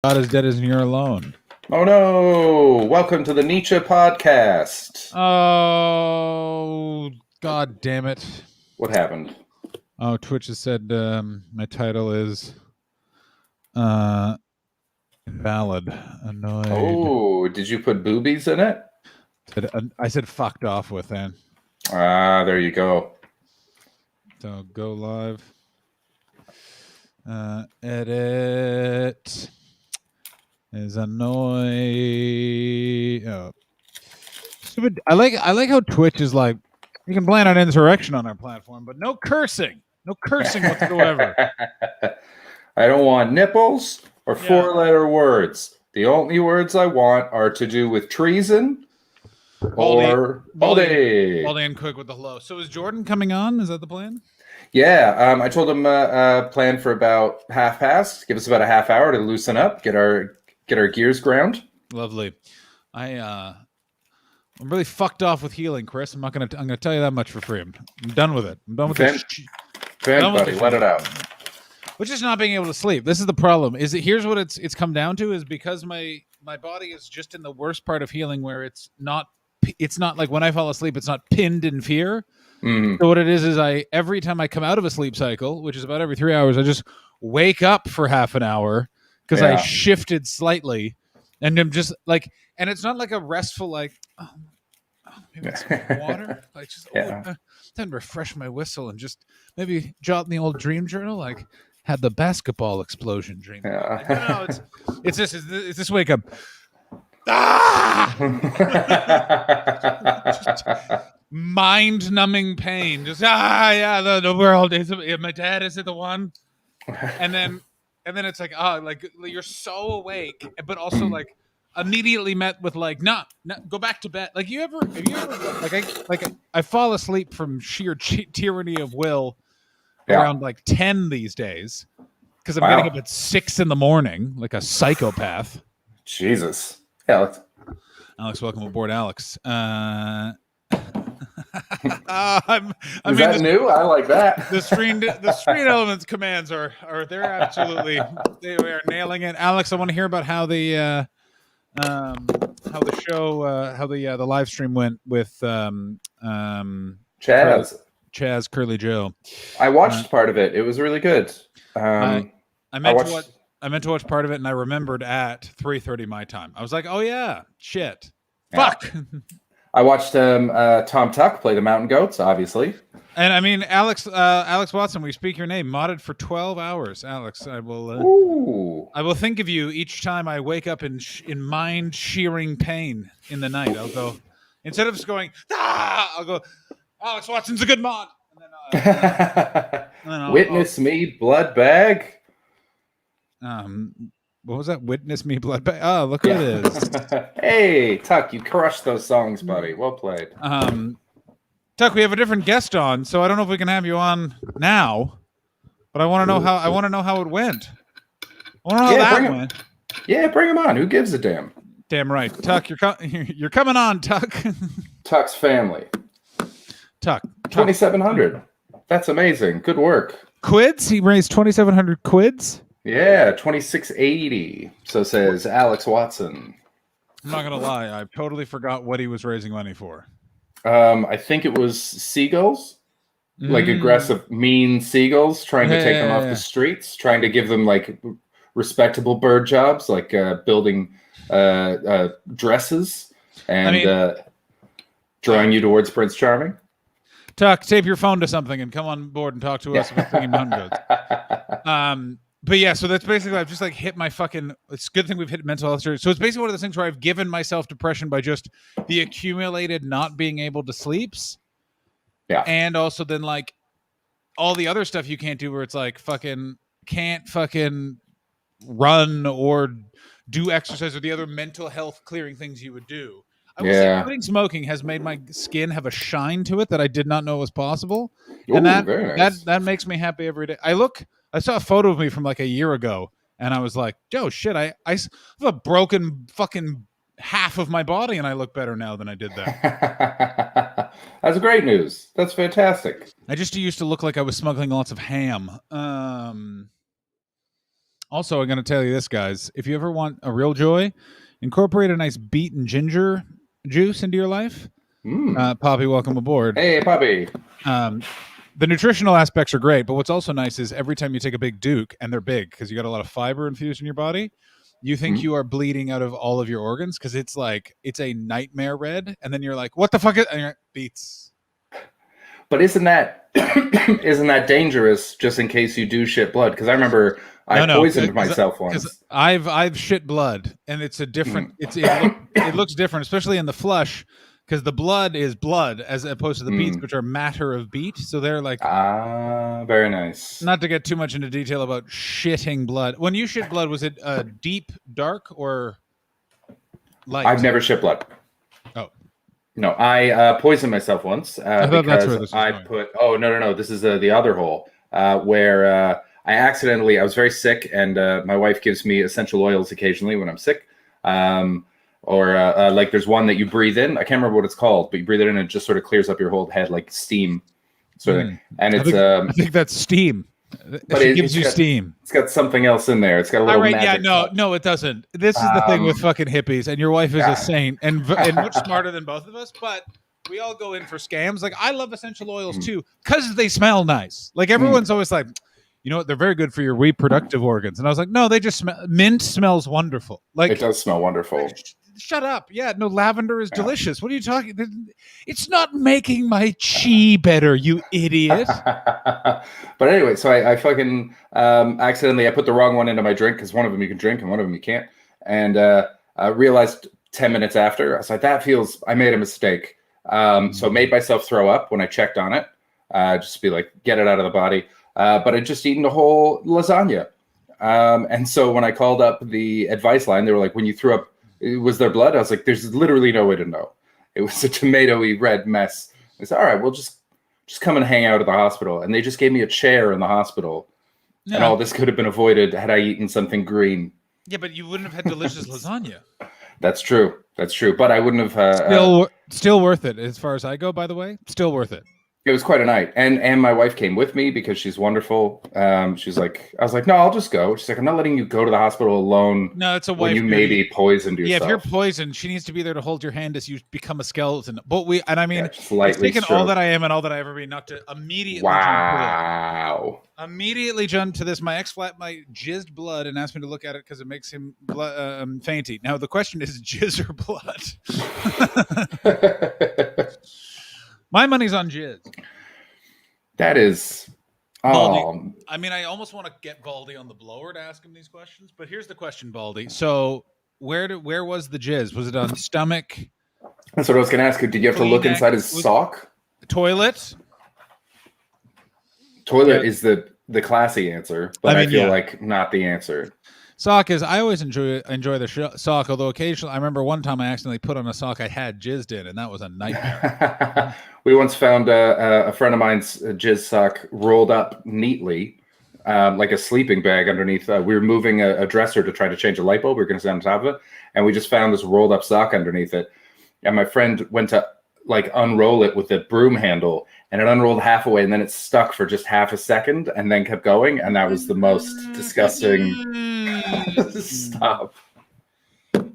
God is dead and you're alone. Oh no! Welcome to the Nietzsche podcast. Oh, God damn it. What happened? Oh, Twitch has said my title is invalid. Annoyed. Oh, did you put boobies in it? I said fucked off with then. Ah, there you go. So go live. Edit is annoy. Oh. Stupid. I like how Twitch is like, you can plan on insurrection on our platform, but no cursing. No cursing whatsoever. I don't want nipples or four-letter words. The only words I want are to do with treason or Baldy. Baldy and Quick with the hello. So is Jordan coming on? Is that the plan? Yeah, I told him plan for about half past. Give us about a half hour to loosen up, get our gears ground. Lovely. I'm really fucked off with healing, Chris. I'm gonna tell you that much for free. I'm done with it. I'm done with it. Buddy, let it out. Which is not being able to sleep. This is the problem. Here's what it's come down to is because my body is just in the worst part of healing where it's not like when I fall asleep, it's not pinned in fear. Mm-hmm. So what it is every time I come out of a sleep cycle, which is about every 3 hours, I just wake up for half an hour because I shifted slightly, and I'm just like, and it's not like a restful like, maybe some water, like just then refresh my whistle and just maybe jot in the old dream journal, like had the basketball explosion dream. Yeah. Like, no, it's this wake up. Mind-numbing pain. Just the world is. My dad is the one, and then it's like like you're so awake, but also like immediately met with like no, go back to bed. Like have you ever I fall asleep from sheer tyranny of will around like 10 these days because I'm getting up at 6 in the morning like a psychopath. Jesus. Yeah. Alex, welcome aboard, Alex. Is that new? I like that. The screen elements commands are they're absolutely they are nailing it. Alex, I want to hear about how the show how the live stream went with Chaz Curly Joe. I watched part of it. It was really good. I meant to watch part of it, and I remembered at 3:30 my time. I was like, "Oh yeah, shit, fuck." I watched Tom Tuck play the Mountain Goats, obviously. And I mean, Alex Watson, we speak your name, modded for 12 hours. Alex, I will think of you each time I wake up in mind-shearing pain in the night. I'll go, instead of just going, I'll go, Alex Watson's a good mod. And then Witness me, blood bag. What was that? Witness me, blood bag. Oh, look who it is. Hey, Tuck, you crushed those songs, buddy. Well played. Tuck, we have a different guest on, so I don't know if we can have you on now. But I want to know how it went. I want to know how that went. Yeah, bring him on. Who gives a damn? Damn right, Tuck. You're coming on, Tuck. Tuck's family. Tuck. 2,700. That's amazing. Good work. Quids? He raised 2,700 quids? Yeah, 2,680. So says Alex Watson. I'm not gonna lie, I totally forgot what he was raising money for. I think it was seagulls, like aggressive, mean seagulls, trying to take them off the streets, trying to give them like respectable bird jobs, like building dresses and drawing you towards Prince Charming. Tuck, tape your phone to something and come on board and talk to us about thinking Mountain Goats. But yeah, so that's basically, I've just like hit my fucking, it's a good thing we've hit mental health. So it's basically one of those things where I've given myself depression by just the accumulated not being able to sleeps. Yeah. And also then like all the other stuff you can't do where it's like can't run or do exercise or the other mental health clearing things you would do. I will say quitting smoking has made my skin have a shine to it that I did not know was possible. And that makes me happy every day. I saw a photo of me from like a year ago, and I was like, "Joe, shit! I have a broken fucking half of my body, and I look better now than I did that." That's great news. That's fantastic. I just used to look like I was smuggling lots of ham. Also, I'm going to tell you this, guys. If you ever want a real joy, incorporate a nice beet and ginger juice into your life. Poppy, welcome aboard. Hey, Poppy. The nutritional aspects are great, but what's also nice is every time you take a big Duke, and they're big because you got a lot of fiber infused in your body, you think you are bleeding out of all of your organs because it's a nightmare red, and then you're like, what the fuck is, and you're like, beets. But isn't that dangerous just in case you do shit blood? Because I remember I poisoned myself once. I've shit blood, and it's a different. It looks different, especially in the flush, because the blood is blood as opposed to the beets, which are matter of beet. So they're like very nice. Not to get too much into detail about shitting blood. When you shit blood, was it deep, dark, or light? I've never shit blood. Oh. No, I poisoned myself once because I put. Oh no! This is the other hole where I accidentally. I was very sick, and my wife gives me essential oils occasionally when I'm sick. Or like there's one that you breathe in. I can't remember what it's called, but you breathe it in, and it just sort of clears up your whole head like steam, sort of thing. And it's I think that's steam. But it gives you steam. It's got something else in there. It's got a little magic. Yeah, no, it doesn't. This is the thing with fucking hippies, and your wife is a saint and much smarter than both of us. But we all go in for scams. Like I love essential oils too because they smell nice. Like everyone's always like, you know what? They're very good for your reproductive organs. And I was like, no, they just smell. Mint smells wonderful. Like it does smell wonderful. Shut up. Yeah, no, lavender is delicious. What are you talking? It's not making my chi better, you idiot. But anyway, so I fucking accidentally I put the wrong one into my drink because one of them you can drink and one of them you can't. And I realized 10 minutes after, I was like, I made a mistake. So I made myself throw up when I checked on it. Just to be like, get it out of the body. But I'd just eaten a whole lasagna. And so when I called up the advice line, they were like, when you threw up, was there blood? I was like, there's literally no way to know. It was a tomatoey red mess. I said, all right, well, just come and hang out at the hospital. And they just gave me a chair in the hospital. Yeah. And all this could have been avoided had I eaten something green. Yeah, but you wouldn't have had delicious lasagna. That's true. But I wouldn't have... Still worth it, as far as I go, by the way. Still worth it. It was quite a night. And my wife came with me because she's wonderful. She's like, I was like, no, I'll just go. She's like, I'm not letting you go to the hospital alone. No, it's a wife. When you maybe poisoned yourself. Yeah, if you're poisoned, she needs to be there to hold your hand as you become a skeleton. But it's taken all that I am and all that I ever be not to immediately jump to this. My ex-flatmate jizzed blood and asked me to look at it because it makes him fainty. Now, the question is jizz or blood? My money's on jizz. That is... Baldy. I mean, I almost want to get Baldy on the blower to ask him these questions, but here's the question, Baldy. So where was the jizz? Was it on stomach? That's what I was going to ask you. Did you have to look inside his sock? Toilet? Toilet is the classy answer, but I feel like not the answer. Sock is, I always enjoy the sock, although occasionally, I remember one time I accidentally put on a sock I had jizzed in, and that was a nightmare. We once found a friend of mine's jizz sock rolled up neatly, like a sleeping bag underneath. We were moving a dresser to try to change a light bulb. We were going to sit on top of it, and we just found this rolled up sock underneath it. And my friend went to like unroll it with the broom handle, and it unrolled halfway, and then it stuck for just half a second, and then kept going, and that was the most disgusting stuff.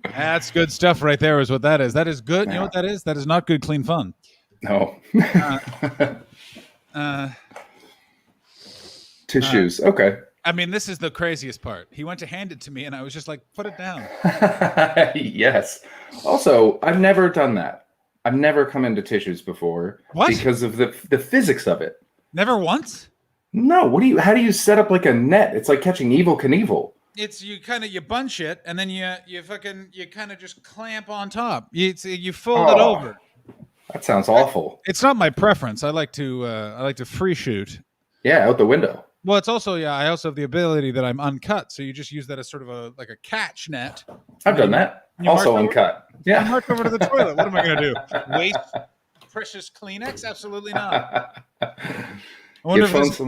That's good stuff right there is what that is. That is good. You know what that is? That is not good, clean fun. No. Tissues. Okay. I mean, this is the craziest part. He went to hand it to me, and I was just like, put it down. Yes. Also, I've never done that. I've never come into tissues before. What? Because of the physics of it. Never once? No. How do you set up like a net? It's like catching Evel Knievel. It's you bunch it, and then you kind of just clamp on top. You fold it over. That sounds awful. It's not my preference. I like to free shoot. Yeah, out the window. Well, it's also I also have the ability that I'm uncut, so you just use that as sort of a catch net. I've done that. Also uncut. Yeah. I march over to the toilet. What am I going to do? Waste precious Kleenex? Absolutely not. I wonder if this is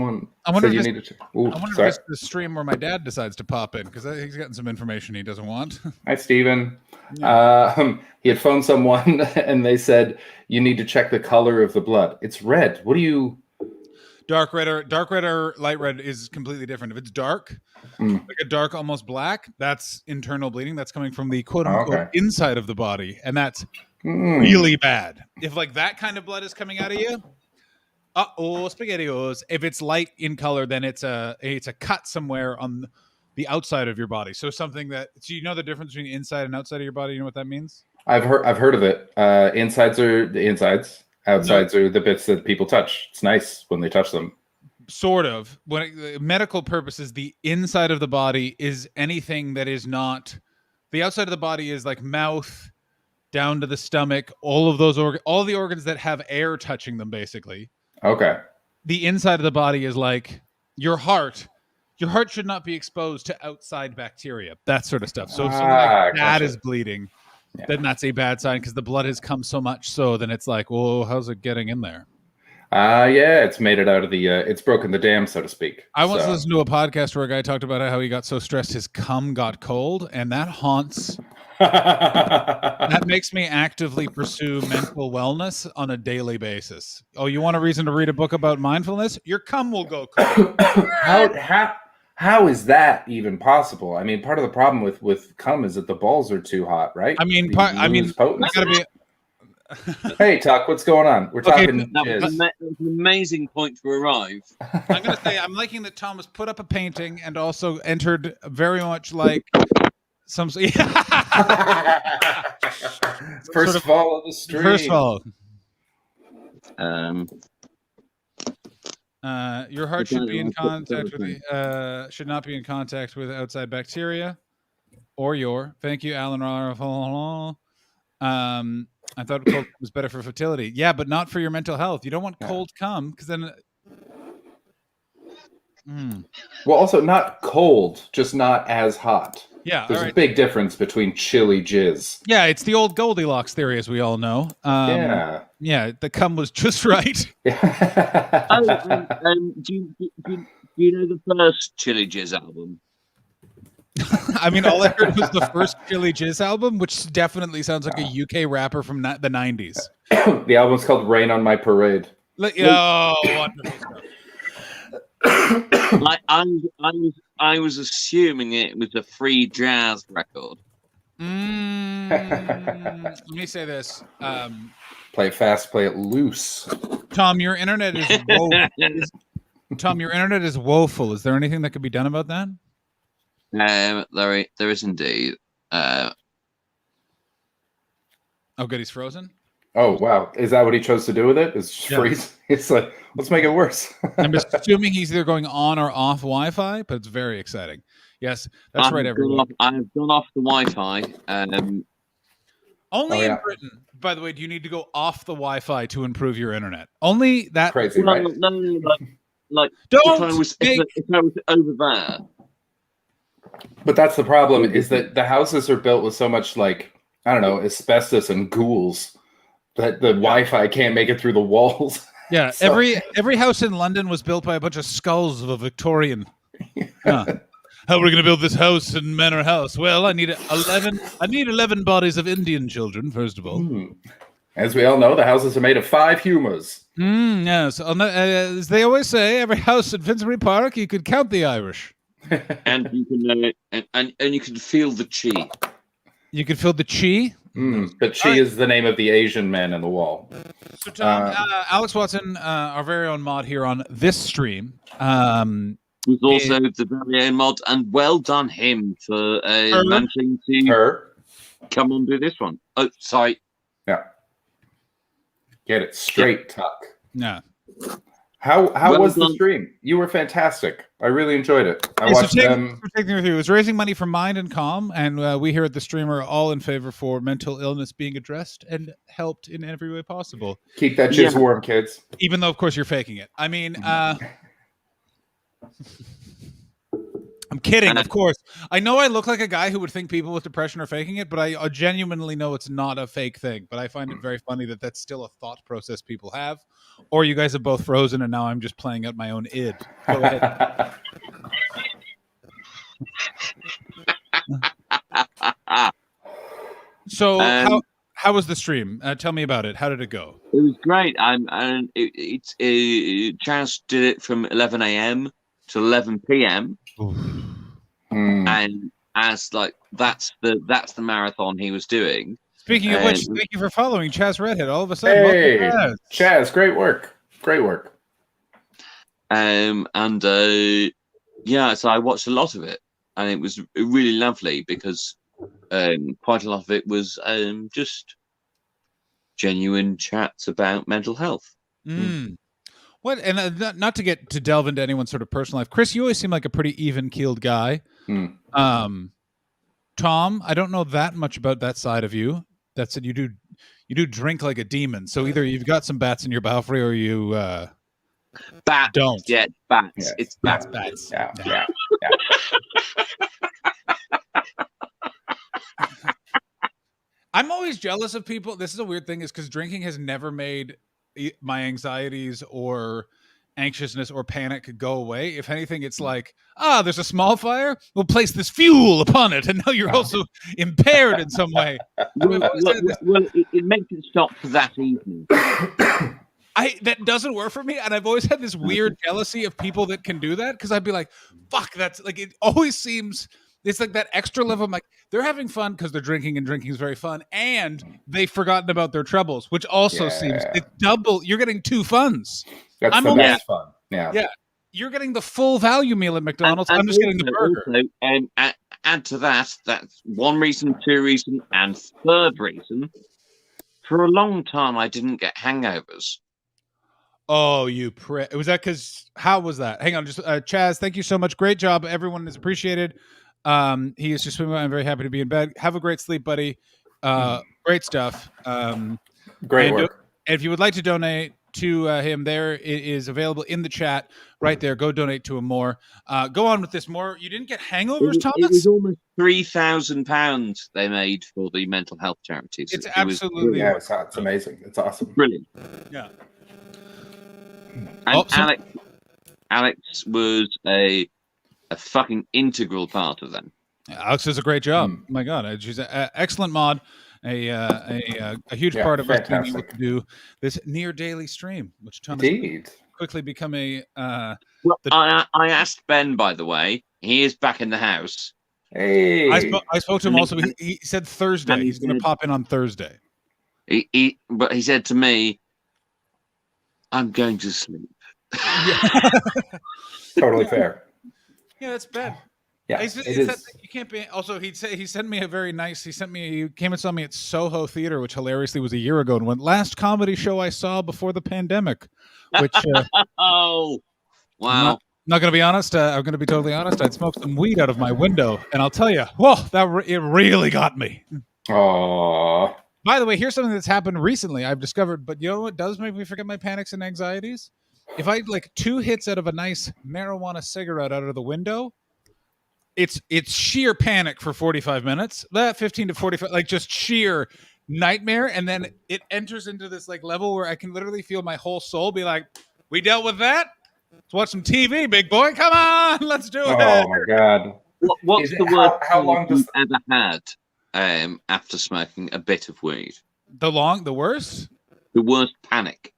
the stream where my dad decides to pop in because he's gotten some information he doesn't want. Hi, Steven. He had phoned someone and they said, you need to check the color of the blood. It's red. What do you... Dark red or light red is completely different. If it's dark, like a dark, almost black, that's internal bleeding. That's coming from the quote unquote Okay. inside of the body, and that's really bad. If like that kind of blood is coming out of you, spaghettios. If it's light in color, then it's a cut somewhere on the outside of your body. So something that, so you know the difference between inside and outside of your body. You know what that means? I've heard of it. Insides are the insides. Outsides are the bits that people touch. It's nice when they touch them. Sort of. Medical purposes, the inside of the body is anything that is not. The outside of the body is like mouth down to the stomach. All of those all the organs that have air touching them, basically. Okay. The inside of the body is like your heart. Your heart should not be exposed to outside bacteria, that sort of stuff. So if something like that is bleeding, then that's a bad sign because the blood has come so much so then it's like, well, how's it getting in there? Yeah, it's made it out of the, it's broken the dam, so to speak. I once listened to a podcast where a guy talked about how he got so stressed his cum got cold, and that haunts. That makes me actively pursue mental wellness on a daily basis. Oh, you want a reason to read a book about mindfulness? Your cum will go cold. How is that even possible? I mean, part of the problem with cum is that the balls are too hot, right? I mean, gotta be. Hey, Tuck, what's going on? We're talking. That's an amazing point to arrive. I'm going to say I'm liking that Thomas put up a painting and also entered very much like some. First fall of the stream. First fall. Your heart should be in contact with the, should not be in contact with outside bacteria or your. Thank you, Alan. I thought cold was better for fertility. Yeah, but not for your mental health. You don't want cold cum because then. Well, also not cold, just not as hot. Yeah, there's a big difference between chili jizz. Yeah, it's the old Goldilocks theory, as we all know. Yeah, the cum was just right. Do you know the first Chili Jizz album? I mean, all I heard was the first Chili Jizz album, which definitely sounds like a UK rapper from the 90s. The album's called Rain on My Parade. Wonderful stuff. Like I was assuming it was a free jazz record. Let me say this. Play it fast, play it loose. Tom, your internet is Tom, your internet is woeful. Is there anything that could be done about that? There is indeed. Oh, good, he's frozen? Oh, wow. Is that what he chose to do with it? Is just freeze? It's like, let's make it worse. I'm assuming he's either going on or off Wi-Fi, but it's very exciting. Yes, that's right, everyone. I've gone off the Wi-Fi. Only in Britain. By the way, do you need to go off the Wi-Fi to improve your internet? Only that. Crazy, right? No, like don't if I was over there. But that's the problem, is that the houses are built with so much, like, I don't know, asbestos and ghouls that the Wi-Fi can't make it through the walls. Yeah, so. every house in London was built by a bunch of skulls of a Victorian. How are we going to build this house in Manor House? Well, I need 11 bodies of Indian children, first of all. As we all know, the houses are made of 5 humours. Yes. As they always say, every house in Finsbury Park, you could count the Irish. And you can and you can feel the chi. You can feel the chi. But chi is the name of the Asian man in the wall. So, Tom, Alex Watson, our very own mod here on this stream, was also the very own mod, and well done him for managing to come on do this one. Oh, sorry. Yeah. Get it straight, Tuck. Yeah. How was the stream? You were fantastic. I really enjoyed it. I watched them. It was raising money for Mind and Calm, and we here at the stream are all in favor for mental illness being addressed and helped in every way possible. Keep that jizz warm, kids. Even though, of course, you're faking it. I mean, I'm kidding, of course. I know I look like a guy who would think people with depression are faking it, but I genuinely know it's not a fake thing. But I find it very funny that that's still a thought process people have. Or you guys have both frozen, and now I'm just playing out my own id. Go ahead. So how was the stream? Tell me about it. How did it go? It was great. And Chaz did it from 11 a.m. to 11 p.m. And as like that's the marathon he was doing. Speaking of which, thank you for following Chaz Redhead. All of a sudden, hey, Chaz, great work. Yeah, so I watched a lot of it, and it was really lovely because quite a lot of it was just genuine chats about mental health. What? And not to delve into anyone's sort of personal life, Chris, you always seem like a pretty even-keeled guy. Tom, I don't know that much about that side of you. That's it. You do drink like a demon. So either you've got some bats in your belfry, or you bats. Don't. Yeah, bats. Yeah. It's bats. Bats. Yeah. I'm always jealous of people. This is a weird thing, is because drinking has never made my anxieties or anxiousness or panic go away. If anything, it's like, there's a small fire, we'll place this fuel upon it, and now you're also impaired in some way. It makes it stop for that evening. That doesn't work for me, and I've always had this weird jealousy of people that can do that, because I'd be like, fuck, that's like, it always seems, it's like that extra level. I'm like, they're having fun because they're drinking, and drinking is very fun, and they've forgotten about their troubles, which also seems it's double. You're getting two funs. That's the best fun. Yeah. You're getting the full value meal at McDonald's. I'm just getting the burger. Also, add to that, that's one reason, two reason, and third reason. For a long time, I didn't get hangovers. Oh, you was that because? How was that? Hang on, just Chaz. Thank you so much. Great job. Everyone is appreciated. He is just swimming. I'm very happy to be in bed. Have a great sleep, buddy. Great stuff. Great work. And if you would like to donate to him, there it is available in the chat right there. Go donate to him more. Go on with this more. You didn't get hangovers, Thomas? It was almost £3,000 they made for the mental health charities. It's absolutely it's amazing. It's awesome. Brilliant. Yeah. And Alex was a fucking integral part of them. Alex does a great job. Oh my God, she's an excellent mod. A huge part of us being able to do this near daily stream, which Thomas quickly become a. I asked Ben, by the way. He is back in the house. Hey, I spoke to him also. He said Thursday. He's going to pop in on Thursday. But he said to me, "I'm going to sleep." Totally fair. Yeah, that's bad. Yeah, you can't be. Also, he sent me a very nice. He came and saw me at Soho Theater, which hilariously was a year ago, and went, last comedy show I saw before the pandemic. Which oh, wow. I'm not going to be honest. I'm going to be totally honest. I'd smoked some weed out of my window, and I'll tell you, whoa, it really got me. Oh. By the way, here's something that's happened recently. I've discovered, but you know what does make me forget my panics and anxieties? If I like 2 hits out of a nice marijuana cigarette out of the window, it's sheer panic for 45 minutes. That 15 to 45, like just sheer nightmare, and then it enters into this like level where I can literally feel my whole soul be like, "We dealt with that. Let's watch some TV, big boy. Come on, let's do it." Oh my God! What's the worst how long you've ever had after smoking a bit of weed? The worst? The worst panic.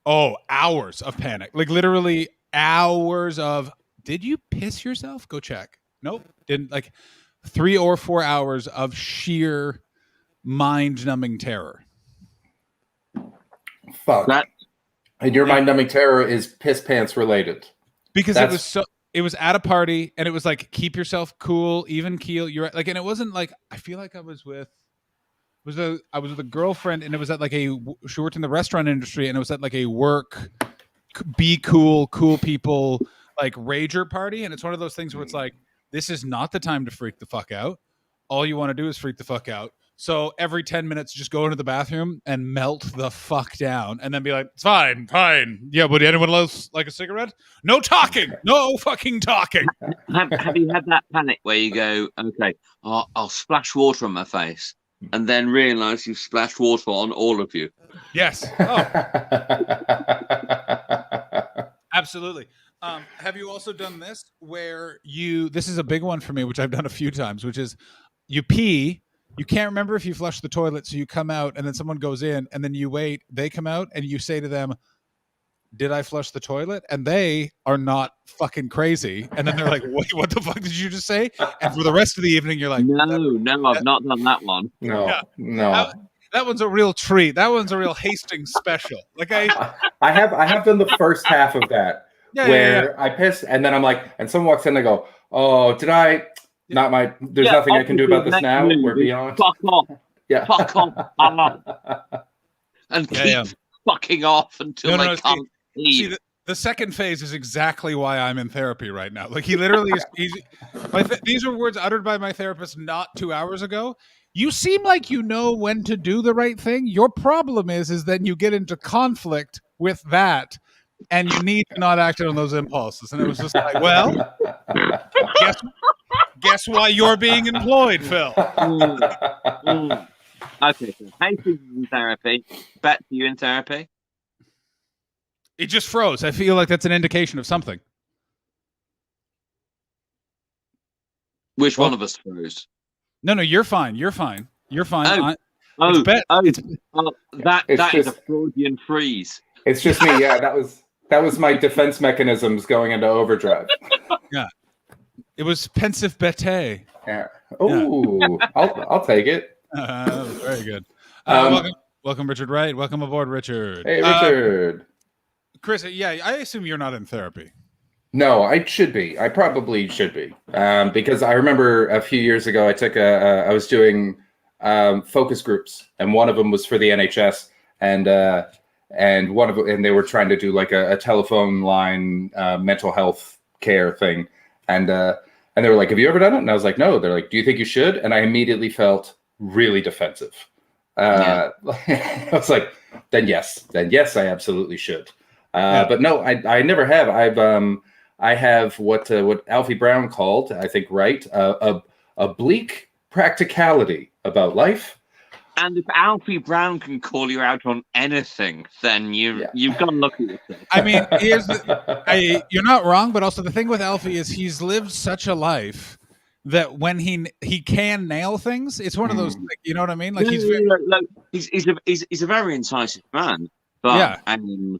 Oh, hours of panic. Like literally hours of, did you piss yourself? Go check. Nope. Didn't. Like 3 or 4 hours of sheer mind-numbing terror. Fuck. And your mind-numbing terror is piss pants related. Because it was at a party, and it was like, keep yourself cool, even keel. You're like, and it wasn't like, I feel like I was with a girlfriend, and it was at like she worked in the restaurant industry, and it was at like a work, be cool people, like rager party. And it's one of those things where it's like, this is not the time to freak the fuck out. All you want to do is freak the fuck out. So every 10 minutes, just go into the bathroom and melt the fuck down, and then be like, it's fine. Yeah, would anyone else like a cigarette? No talking. No fucking talking. Have you had that panic where you go, okay, I'll splash water on my face, and then realize you've splashed water on all of you? Yes. Oh. Absolutely. Have you also done this where this is a big one for me, which I've done a few times, which is you pee you can't remember if you flushed the toilet, so you come out, and then someone goes in, and then you wait, they come out, and you say to them, did I flush the toilet? And they are not fucking crazy. And then they're like, wait, what the fuck did you just say? And for the rest of the evening, you're like, no, I've not done that one. No. That one's a real treat. That one's a real Hastings special. Like I have done the first half of that where I piss and then I'm like, and someone walks in and I go, oh, did I? Not my. There's nothing I can do about this now. We're beyond. Fuck off. Yeah. Fuck off. And keep fucking off until they can't leave. See, the second phase is exactly why I'm in therapy right now. Like he literally is. These are words uttered by my therapist not 2 hours ago. You seem like you know when to do the right thing. Your problem is then you get into conflict with that, and you need to not act on those impulses. And it was just like, well, guess why you're being employed, Phil. Okay, so Hastings is in therapy. Bet, you in therapy? It just froze. I feel like that's an indication of something. Which one of us froze? No, you're fine. You're fine. You're fine. That It's is a Freudian freeze. It's just me. Yeah, that was my defense mechanisms going into overdrive. Yeah, it was pensive bete. Yeah. Oh, I'll take it. Very good. Welcome, Richard Wright. Welcome aboard, Richard. Hey, Richard. Chris, yeah, I assume you're not in therapy. No, I should be. I probably should be, because I remember a few years ago I took I was doing focus groups, and one of them was for the NHS, and they were trying to do like a telephone line mental health care thing, and they were like, "Have you ever done it?" And I was like, "No." They're like, "Do you think you should?" And I immediately felt really defensive. I was like, "Then yes, I absolutely should." But no, I never have. I have what Alfie Brown called, I think, right, a bleak practicality about life. And if Alfie Brown can call you out on anything, then you've got to look at yourself. I mean, you're not wrong, but also the thing with Alfie is he's lived such a life that when he can nail things, it's one of those, like, you know what I mean? Like he's a very incisive man, but I mean,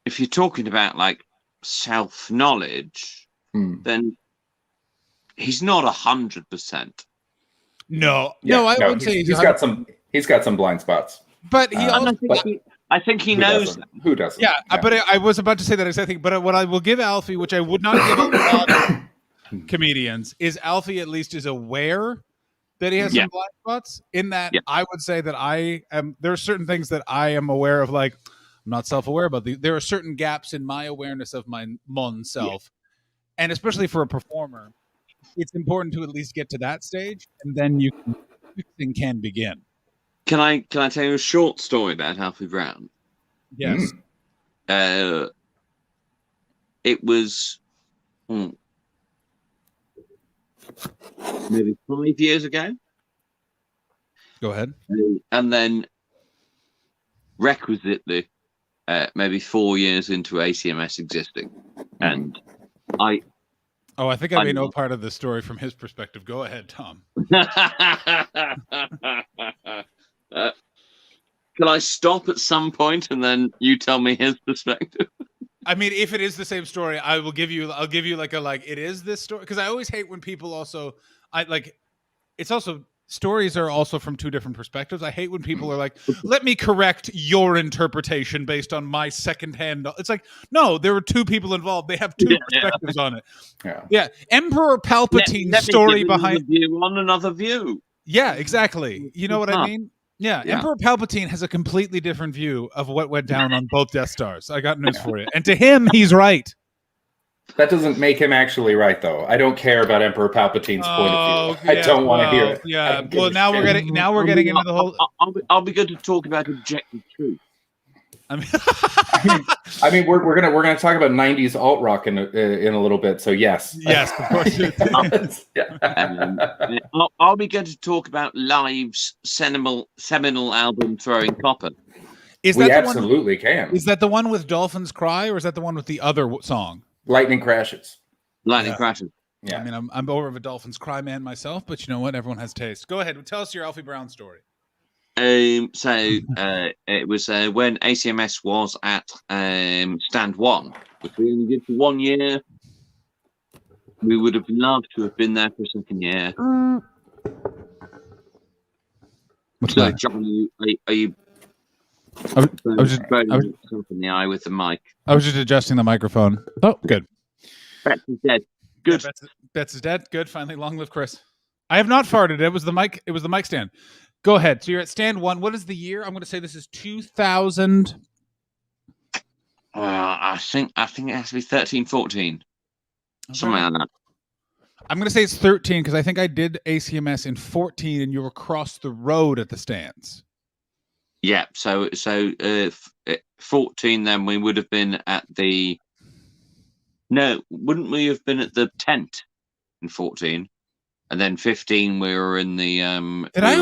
if you're talking about like self-knowledge, then he's not 100%. No, I wouldn't say he's got some blind spots. But he also, I think he knows them. Who doesn't? Yeah, but I was about to say that exact thing. But what I will give Alfie, which I would not give a lot of comedians, is Alfie at least is aware that he has some blind spots. In that, I would say that there are certain things that I am aware of, like, I'm not self-aware about. There are certain gaps in my awareness of my own self, and especially for a performer, it's important to at least get to that stage, and then fixing can begin. Can I tell you a short story about Alfie Brown? Yes. It was maybe 5 years ago. Go ahead. And then requisitely, maybe 4 years into ACMS existing, and I think I may know part of the story from his perspective. Go ahead, Tom. Can I stop at some point and then you tell me his perspective? I mean, if it is the same story, I'll give you it is this story, because I always hate when people it's also stories are also from two different perspectives. I hate when people are like, let me correct your interpretation based on my secondhand. It's like, no, there were two people involved. They have two perspectives on it. Yeah. Emperor Palpatine's story behind view on another view. Yeah, exactly. You know what I mean? Yeah. Emperor Palpatine has a completely different view of what went down on both Death Stars. I got news for you. And to him, he's right. That doesn't make him actually right, though. I don't care about Emperor Palpatine's point of view. I don't want to hear it. Yeah. Well, now we're getting into the whole. I'll be good to talk about objective truth. I mean, we're gonna talk about '90s alt rock in a little bit. So yes, of course. I'll be good to talk about Live's seminal album "Throwing Copper." We absolutely can. Is that the one with Dolphins Cry, or is that the one with the other song? Lightning Crashes. Lightning Crashes. Yeah. I mean, I'm more of a Dolphins cry man myself, but you know what? Everyone has taste. Go ahead. Tell us your Alfie Brown story. It was when ACMS was at stand 1, which we only did for 1 year. We would have loved to have been there for a second year. What's So, that? John, are you I was burning yourself in the eye with the mic? I was just adjusting the microphone. Oh, good. Bets is dead. Good. Yeah, Bets is dead. Good. Finally, long live Chris. I have not farted. It was the mic. It was the mic stand. Go ahead. So you're at stand 1. What is the year? I'm going to say this is 2000. I think it has to be 13, 14. Okay. Something like that. I'm going to say it's 13 because I think I did ACMS in 14 and you were across the road at the stands. Yeah. So 14, then we would have been at the. No, wouldn't we have been at the tent in 14? And then 15, we were in the. Did I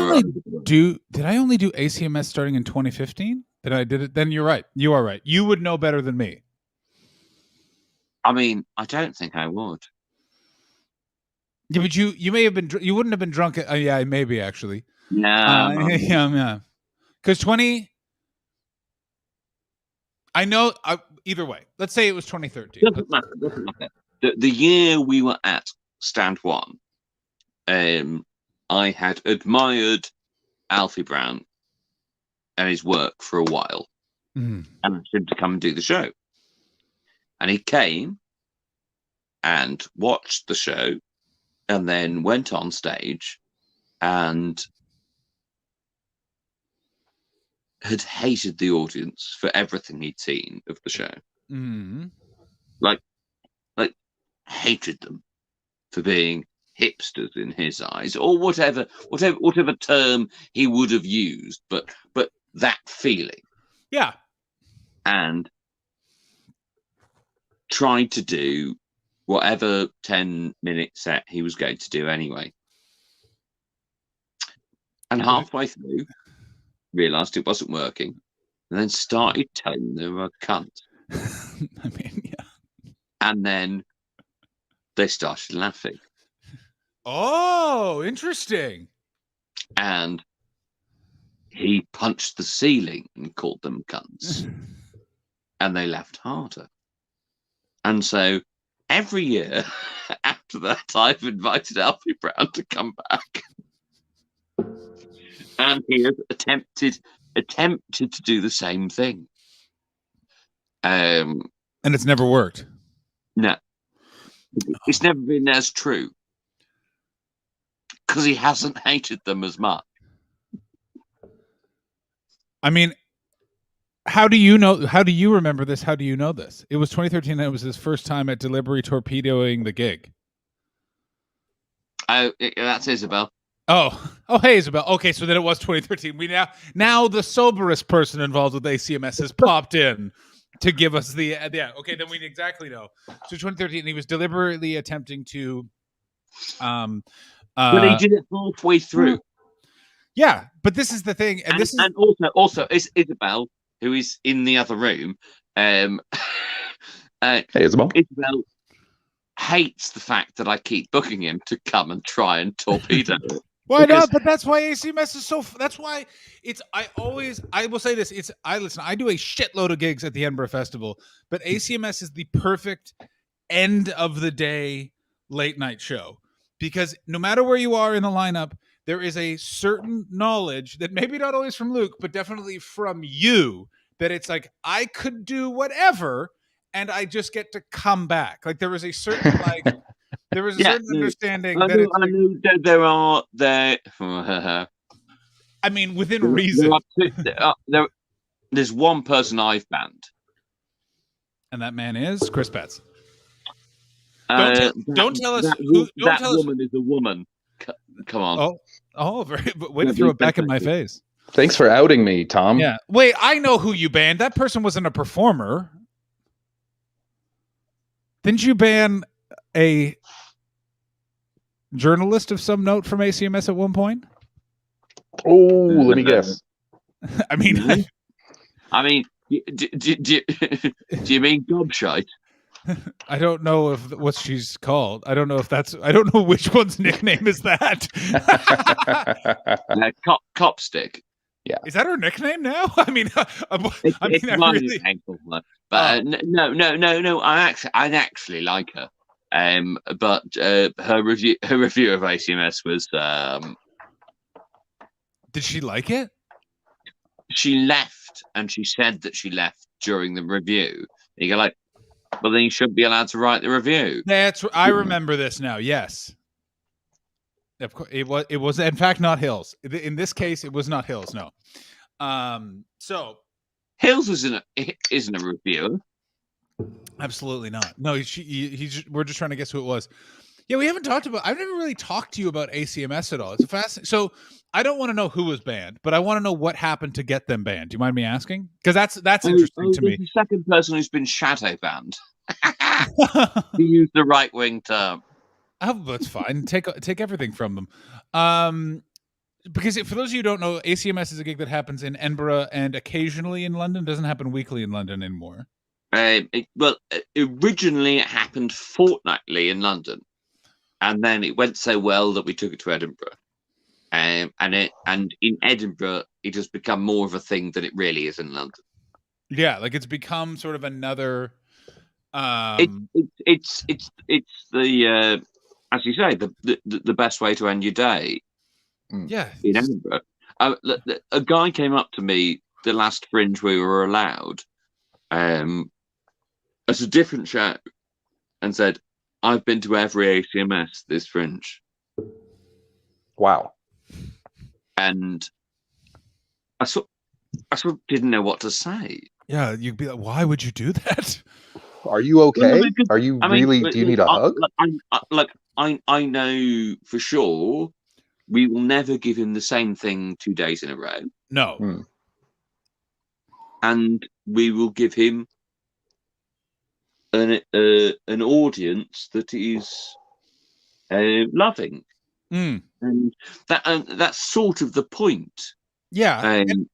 only do ACMS starting in 2015? Did I did it? Then you're right. You are right. You would know better than me. I mean, I don't think I would. Yeah, but you may have been. You wouldn't have been drunk. Yeah, maybe actually. No. Yeah. Because 20. I know. Either way, let's say it was 2013. Doesn't matter. The year we were at stand 1, I had admired Alfie Brown and his work for a while, and asked him to come and do the show. And he came and watched the show, and then went on stage and had hated the audience for everything he'd seen of the show. Like hated them for being hipsters in his eyes, or whatever term he would have used, but that feeling. Yeah. And tried to do whatever 10-minute set he was going to do anyway. And halfway through, realised it wasn't working, and then started telling them a cunt. I mean, yeah. And then they started laughing. Oh, interesting. And he punched the ceiling and called them cunts. And they laughed harder. And so every year after that, I've invited Alfie Brown to come back. And he has attempted to do the same thing. And it's never worked. No. It's never been as true. Because he hasn't hated them as much. I mean, how do you know? How do you remember this? How do you know this? It was 2013. And it was his first time at deliberately torpedoing the gig. Oh, that's Isabel. Oh, hey, Isabel. Okay, so then it was 2013. We now the soberest person involved with ACMS has popped in to give us the yeah. Okay, then we exactly know. So 2013, he was deliberately attempting to. But he did it halfway through. Yeah, but this is the thing, and this is also Isabel, who is in the other room. Hey, Isabel. Isabel hates the fact that I keep booking him to come and try and torpedo it. Why not? But that's why ACMS is so. That's why it's. I will say this. It's. Listen. I do a shitload of gigs at the Edinburgh Festival, but ACMS is the perfect end of the day late night show because no matter where you are in the lineup, there is a certain knowledge that maybe not always from Luke, but definitely from you that it's like I could do whatever, and I just get to come back. Like there is a certain certain understanding that it's I knew that there are there. I mean, within reason. There's one person I've banned, and that man is Chris Betts. Don't tell us that woman is a woman. Come on. Oh, very. Way to throw it back in my face. Thanks for outing me, Tom. Yeah. Wait, I know who you banned. That person wasn't a performer. Didn't you ban a journalist of some note from ACMS at one point? Oh, let me guess. I mean, do you mean gobshite? I don't know if what she's called. I don't know if that's. I don't know which one's nickname is that. Copstick. Yeah. Is that her nickname now? I mean, It's I one really... ankle, but no. I actually like her. But her review of ACMS was. Did she like it? She left, and she said that she left during the review. You go like, well, then you shouldn't be allowed to write the review. I remember this now. Yes. Of course, it was in fact not Hills. In this case, it was not Hills. No. So Hills isn't a reviewer. Absolutely not. No, we're just trying to guess who it was. Yeah, we haven't talked about. I've never really talked to you about ACMS at all. It's fascinating. So I don't want to know who was banned, but I want to know what happened to get them banned. Do you mind me asking? Because that's interesting to me. The second person who's been shadow banned. To use the right wing term. Oh, that's fine. Take everything from them. Because for those of you who don't know, ACMS is a gig that happens in Edinburgh and occasionally in London. It doesn't happen weekly in London anymore. Originally it happened fortnightly in London, and then it went so well that we took it to Edinburgh. And in Edinburgh, it has become more of a thing than it really is in London. Yeah, like it's become sort of another. It's the as you say, the best way to end your day. Yeah, in Edinburgh. A guy came up to me the last Fringe we were allowed, as a different show, and said, "I've been to every ACMS this Fringe." Wow. And I sort of didn't know what to say. Yeah, you'd be like, "Why would you do that? Are you okay? Are you really? Do you need a hug?" I know for sure we will never give him the same thing 2 days in a row. No. And we will give him an audience that is loving. And that's sort of the point. Yeah. And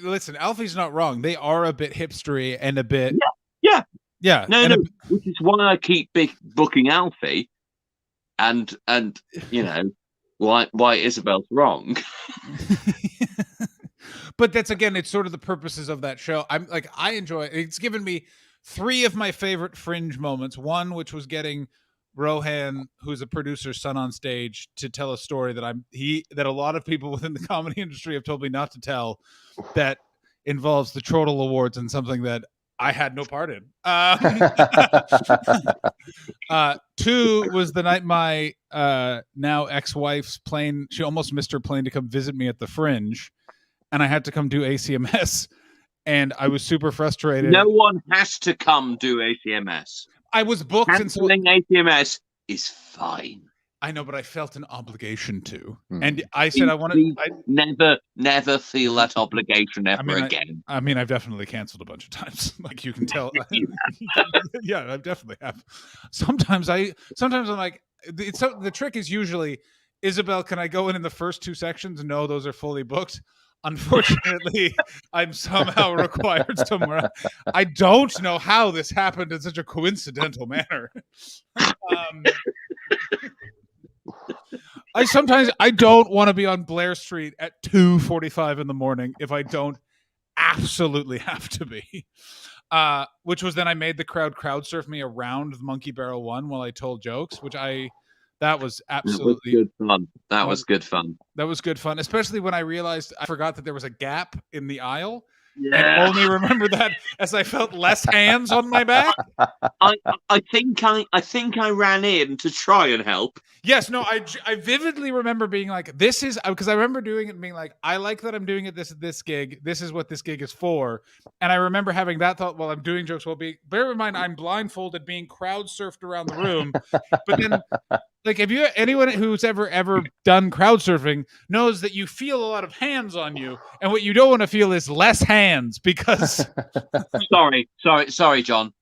listen, Alfie's not wrong. They are a bit hipstery and a bit. Yeah. No. Which is why I keep booking Alfie, and you know why Isabel's wrong. But that's, again, it's sort of the purposes of that show. I'm like, I enjoy it. It's given me 3 of my favorite Fringe moments. One, which was getting Rohan, who's a producer's son, on stage to tell a story that a lot of people within the comedy industry have told me not to tell, that involves the Trottle Awards and something that I had no part in. 2 was the night my now ex-wife's plane, she almost missed her plane to come visit me at the Fringe, and I had to come do ACMS, and I was super frustrated. No one has to come do ACMS. I was booked. Canceling ACMS is fine. I know, but I felt an obligation to. And I said I wanted... Never feel that obligation again. I mean, I've definitely canceled a bunch of times. Like you can tell. Yeah, I definitely have. Sometimes I'm like... the trick is usually, Isabel, can I go in the first 2 sections? No, those are fully booked. Unfortunately, I'm somehow required somewhere. I don't know how this happened in such a coincidental manner. I don't want to be on Blair Street at 2:45 in the morning if I don't absolutely have to be. Which was then I made the crowd surf me around the Monkey Barrel 1 while I told jokes, that was absolutely good fun. That was good fun. That was good fun, especially when I realized I forgot that there was a gap in the aisle. Yeah. And only remember that as I felt less hands on my back. I think I ran in to try and help. Yes, no, I vividly remember being like, this is, because I remember doing it and being like, I like that I'm doing it this gig. This is what this gig is for. And I remember having that thought while I'm doing jokes. Bear in mind, I'm blindfolded, being crowd surfed around the room. But then, like, anyone who's ever done crowd surfing knows that you feel a lot of hands on you, and what you don't want to feel is less hands, because sorry, John,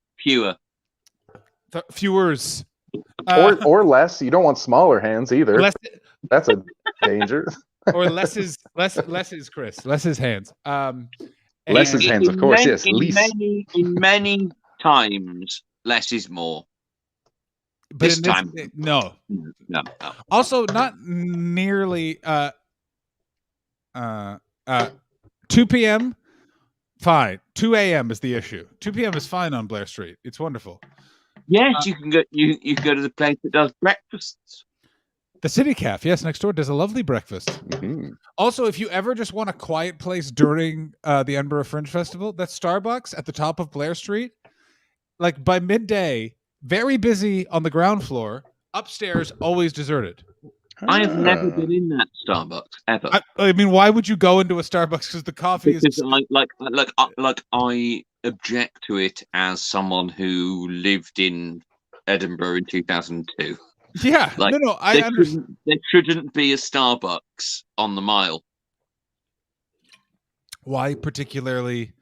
fewers, or less. You don't want smaller hands either. That's a danger. Or less is Chris. Less is hands. Less is hands, of course. Yes, in many times less is more. But This time, no. No. Also, not nearly 2 p.m. Fine. 2 a.m. is the issue. 2 p.m. is fine on Blair Street. It's wonderful. Yes, you can go. You can go to the place that does breakfasts. The City Cafe, yes, next door, does a lovely breakfast. Mm-hmm. Also, if you ever just want a quiet place during the Edinburgh Fringe Festival, that's Starbucks at the top of Blair Street. Like by midday, very busy on the ground floor. Upstairs, always deserted. I have never been in that Starbucks ever. I mean, why would you go into a Starbucks? Because the coffee is I object to it as someone who lived in Edinburgh in 2002. Yeah, no, I understand. There shouldn't be a Starbucks on the Mile. Why particularly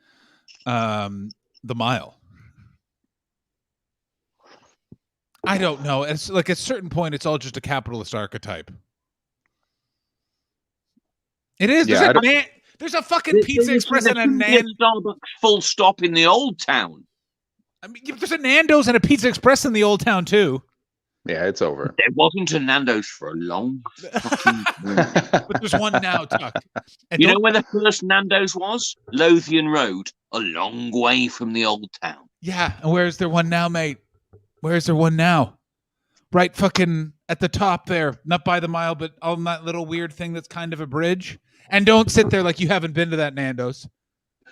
the Mile? I don't know. It's like at a certain point, it's all just a capitalist archetype. It is. Yeah, There's a fucking Pizza Express and a Starbucks full stop in the Old Town. I mean, there's a Nando's and a Pizza Express in the Old Town too. Yeah, it's over. There wasn't a Nando's for a long fucking time. But there's one now, Tuck. You know where the first Nando's was? Lothian Road, a long way from the Old Town. Yeah, and where's there one now, mate? Where's there one now? Right fucking at the top there, not by the Mile, but on that little weird thing that's kind of a bridge. And don't sit there like you haven't been to that Nando's.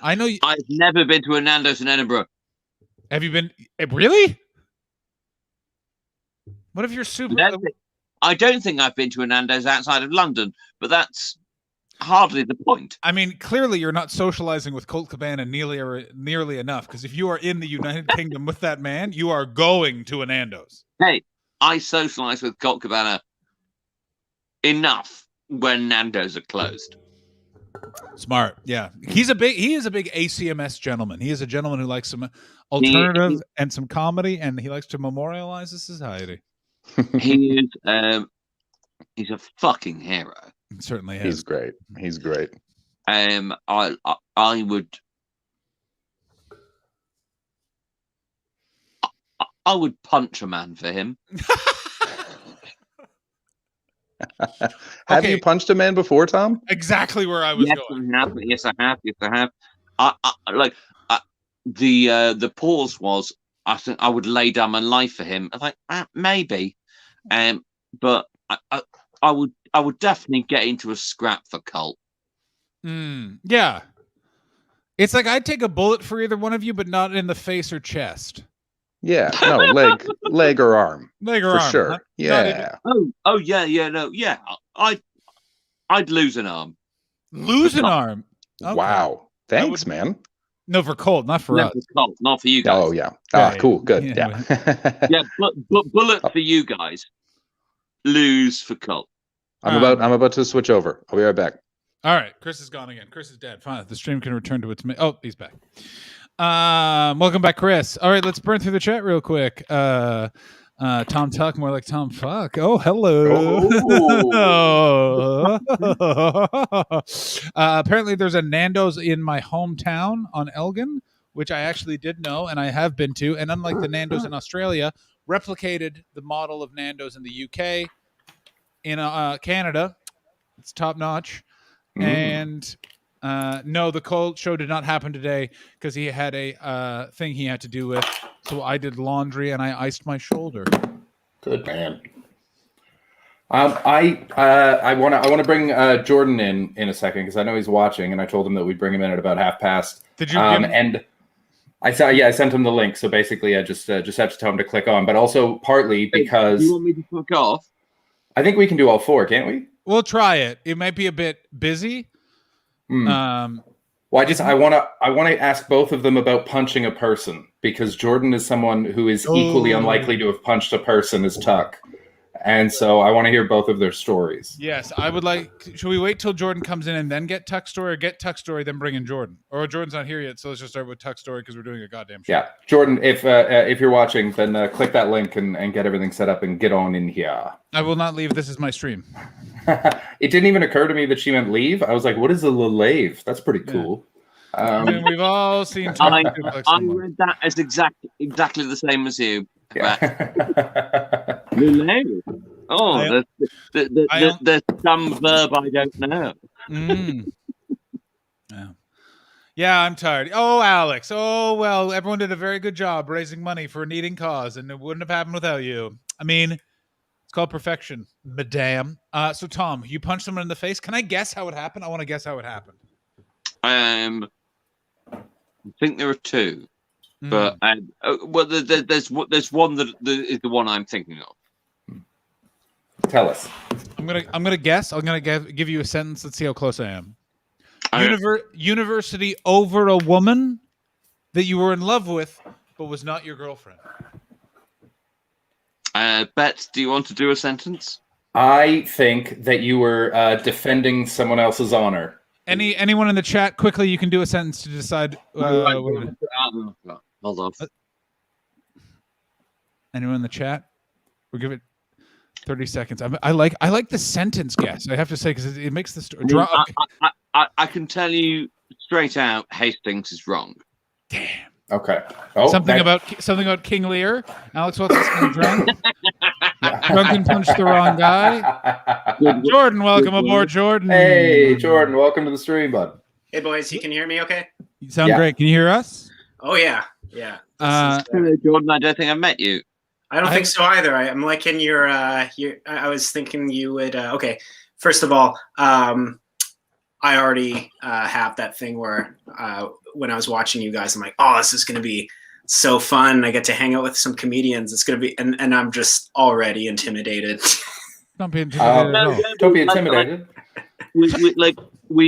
I know I've never been to a Nando's in Edinburgh. Have you been? Really? What if you're super? I don't think I've been to a Nando's outside of London, but that's hardly the point. I mean, clearly you're not socializing with Colt Cabana nearly enough, because if you are in the United Kingdom with that man, you are going to a Nando's. Hey, I socialize with Colt Cabana enough when Nando's are closed. Smart, yeah. He is a big ACMS gentleman. He is a gentleman who likes some alternative and some comedy, and he likes to memorialize the society. He is he's a fucking hero. He certainly is. He's great. I would punch a man for him. Have you punched a man before, Tom? Exactly where I was going. Yes, I have. The pause was, I think I would lay down my life for him. I was like, maybe, but I would definitely get into a scrap for Colt. Yeah, it's like I'd take a bullet for either one of you, but not in the face or chest. Yeah, no, leg or arm. Leg or for arm, sure. huh? Yeah. Yeah. I'd lose an arm. Lose an arm. Okay. Wow. Thanks, man. No, for Colt, not for us. For Colt, not for you guys. Oh yeah. Cool. Good. Yeah. Yeah, but bullet for you guys. Lose for Colt. I'm about to switch over. I'll be right back. All right, Chris is gone again. Chris is dead. Fine. The stream can return to its. Oh, he's back. Welcome back, Chris. All right, let's burn through the chat real quick. Tom Tuck, more like Tom Fuck. Oh, hello. Apparently, there's a Nando's in my hometown on Elgin, which I actually did know and I have been to. And unlike the Nando's in Australia, replicated the model of Nando's in the UK. In Canada, it's top notch. And no, the Colt show did not happen today because he had a thing he had to do with. So I did laundry and I iced my shoulder. Good man. I want to bring Jordan in a second because I know he's watching, and I told him that we'd bring him in at about past. Did you? And I sent him the link. So basically, I just have to tell him to click on, but also partly because you want me to click off. I think we can do all four, can't we? We'll try it. It might be a bit busy. Well, I want to ask both of them about punching a person because Jordan is someone who is equally unlikely to have punched a person as Tuck, and so I want to hear both of their stories. Yes, I would like. Should we wait till Jordan comes in and then get Tuck's story, or get Tuck's story then bring in Jordan? Or Jordan's not here yet, so let's just start with Tuck's story because we're doing a goddamn show. Yeah, Jordan, if you're watching, then click that link and get everything set up and get on in here. I will not leave. This is my stream. It didn't even occur to me that she meant leave. I was like, what is a lave? That's pretty cool. And we've all seen I Tom suplex someone. read that as exactly the same as you. Yeah. Oh, there's some verb I don't know. Yeah, I'm tired. Oh, Alex. Oh, well, everyone did a very good job raising money for a needing cause, and it wouldn't have happened without you. I mean, it's called perfection, madame. So, Tom, you punched someone in the face. Can I guess how it happened? I want to guess how it happened. I think there are two, but well, there's one that is the one I'm thinking of. Tell us. I'm gonna guess. I'm gonna give you a sentence. Let's see how close I am. University over a woman that you were in love with, but was not your girlfriend. Bet, do you want to do a sentence? I think that you were defending someone else's honor. Anyone in the chat, quickly, you can do a sentence to decide. Hold on. Anyone in the chat? We'll give it 30 seconds. I like the sentence guess. I have to say, because it makes the story. I can tell you straight out, Hastings is wrong. Damn. Okay. Oh, something about King Lear. Alex Wilson's drunk. Drunk and punched the wrong guy. Jordan, welcome aboard, Jordan. Hey, Jordan, welcome to the stream, bud. Hey, boys, you can hear me okay? You sound great. Can you hear us? Oh, yeah. Jordan, I don't think I've met you. I don't think so either. I'm liking your I was thinking you would, okay. First of all, I already have that thing where when I was watching you guys, I'm like, oh, this is going to be so fun. I get to hang out with some comedians. It's going to be, and I'm just already intimidated. Don't be intimidated. Don't be intimidated.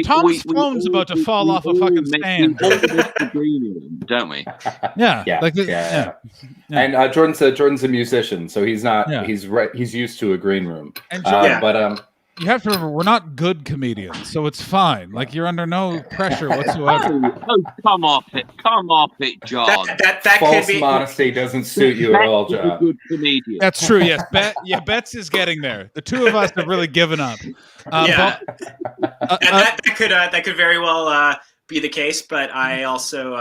Tom's phone's about to fall off a fucking stand. Don't we? Yeah. And Jordan said Jordan's a musician, so he's not. Yeah. He's used to a green room. And Jordan, you have to remember, we're not good comedians, so it's fine. Like, you're under no pressure whatsoever. Oh, come off it, John. That false could be... modesty doesn't suit you at all, John. Good comedian. That's true. Yes, Betts is getting there. The two of us have really given up. That could very well be the case. But I also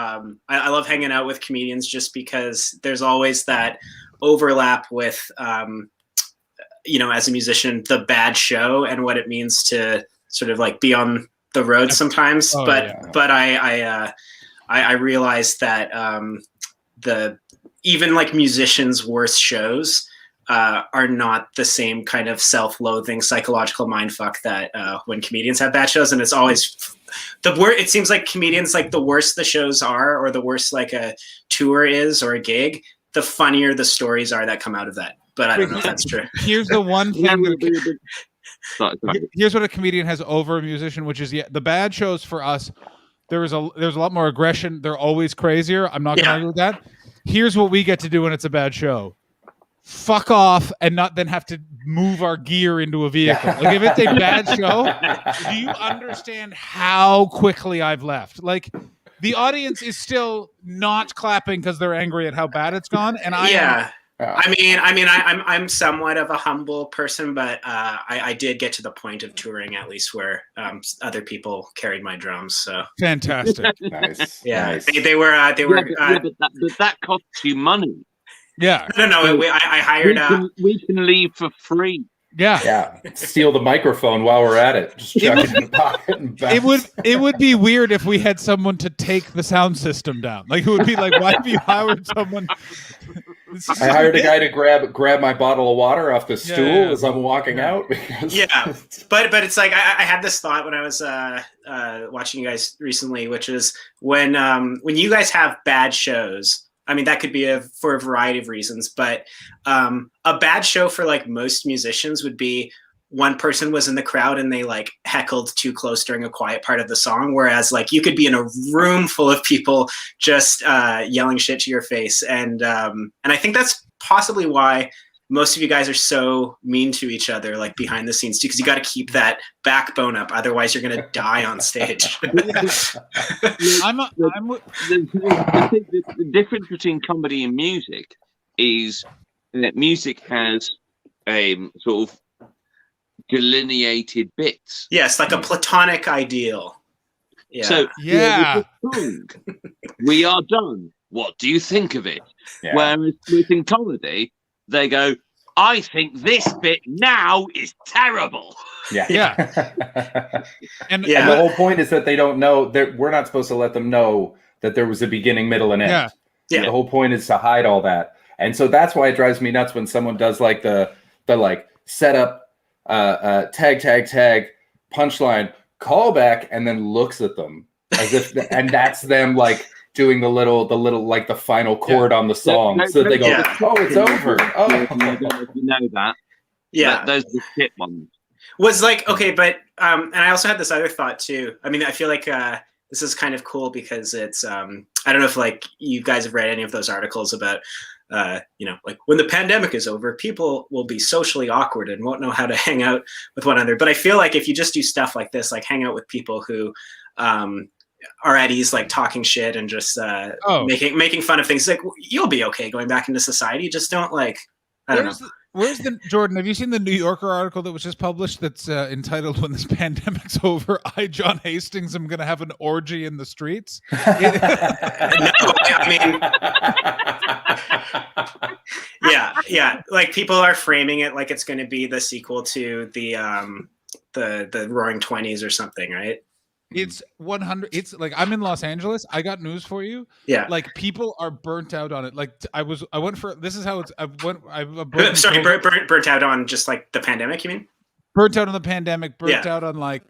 I love hanging out with comedians just because there's always that overlap with. As a musician, the bad show and what it means to sort of like be on the road sometimes. But I realized that even like musicians' worst shows are not the same kind of self-loathing psychological mindfuck that when comedians have bad shows, and it's always it seems like comedians, like the worse the shows are, or the worse like a tour is or a gig, the funnier the stories are that come out of that. But I don't know if that's true. Here's the one thing. Here's what a comedian has over a musician, which is the bad shows for us. There's a lot more aggression. They're always crazier. I'm not going to argue with that. Here's what we get to do when it's a bad show: fuck off and not then have to move our gear into a vehicle. Like, if it's a bad show, do you understand how quickly I've left? Like, the audience is still not clapping because they're angry at how bad it's gone, and I'm somewhat of a humble person, but I did get to the point of touring at least where other people carried my drums. So fantastic, nice. Yeah, nice. They were. But that costs you money. Yeah. No. I hired. We can leave for free. Yeah. Steal the microphone while we're at it. Just chuck it in the pocket and bounce. It would be weird if we had someone to take the sound system down. Like, it would be like, why have you hired someone? I hired a guy to grab my bottle of water off the stool as I'm walking out. Because... but it's like I had this thought when I was watching you guys recently, which is when you guys have bad shows. I mean, that could be for a variety of reasons, but a bad show for like most musicians would be one person was in the crowd and they like heckled too close during a quiet part of the song. Whereas like you could be in a room full of people just yelling shit to your face. And I think that's possibly why most of you guys are so mean to each other, like behind the scenes too, because you got to keep that backbone up. Otherwise you're going to die on stage. The difference between comedy and music is that music has sort of delineated bits. Yes, like a platonic ideal. Yeah. So Yeah. We are done. What do you think of it? Yeah. Whereas in comedy, they go, I think this bit now is terrible. Yeah. And And the whole point is that they don't know that we're not supposed to let them know that there was a beginning, middle, and end. Yeah. The whole point is to hide all that. And so that's why it drives me nuts when someone does like the like setup, tag, punchline, callback, and then looks at them as if, and that's them like doing the little like the final chord on the song, so they go, "Oh, it's over." Oh, I don't know if you know that. Yeah, those are the shit ones. Was like okay, but and I also had this other thought too. I mean, I feel like this is kind of cool because it's I don't know if like you guys have read any of those articles about like when the pandemic is over, people will be socially awkward and won't know how to hang out with one another. But I feel like if you just do stuff like this, like hang out with people who are at ease, like talking shit and just making fun of things, like you'll be okay going back into society. Just don't like I don't know. Where's the Jordan? Have you seen the New Yorker article that was just published? That's entitled "When this pandemic's over, I, John Hastings, am going to have an orgy in the streets." No, I mean, yeah. Like people are framing it like it's going to be the sequel to the Roaring Twenties or something, right? It's 100. It's like I'm in Los Angeles. I got news for you. Yeah, like people are burnt out on it. Like I went for this is how it's. Sorry, burnt out on just like the pandemic. You mean? Burnt out on the pandemic. Burnt out on like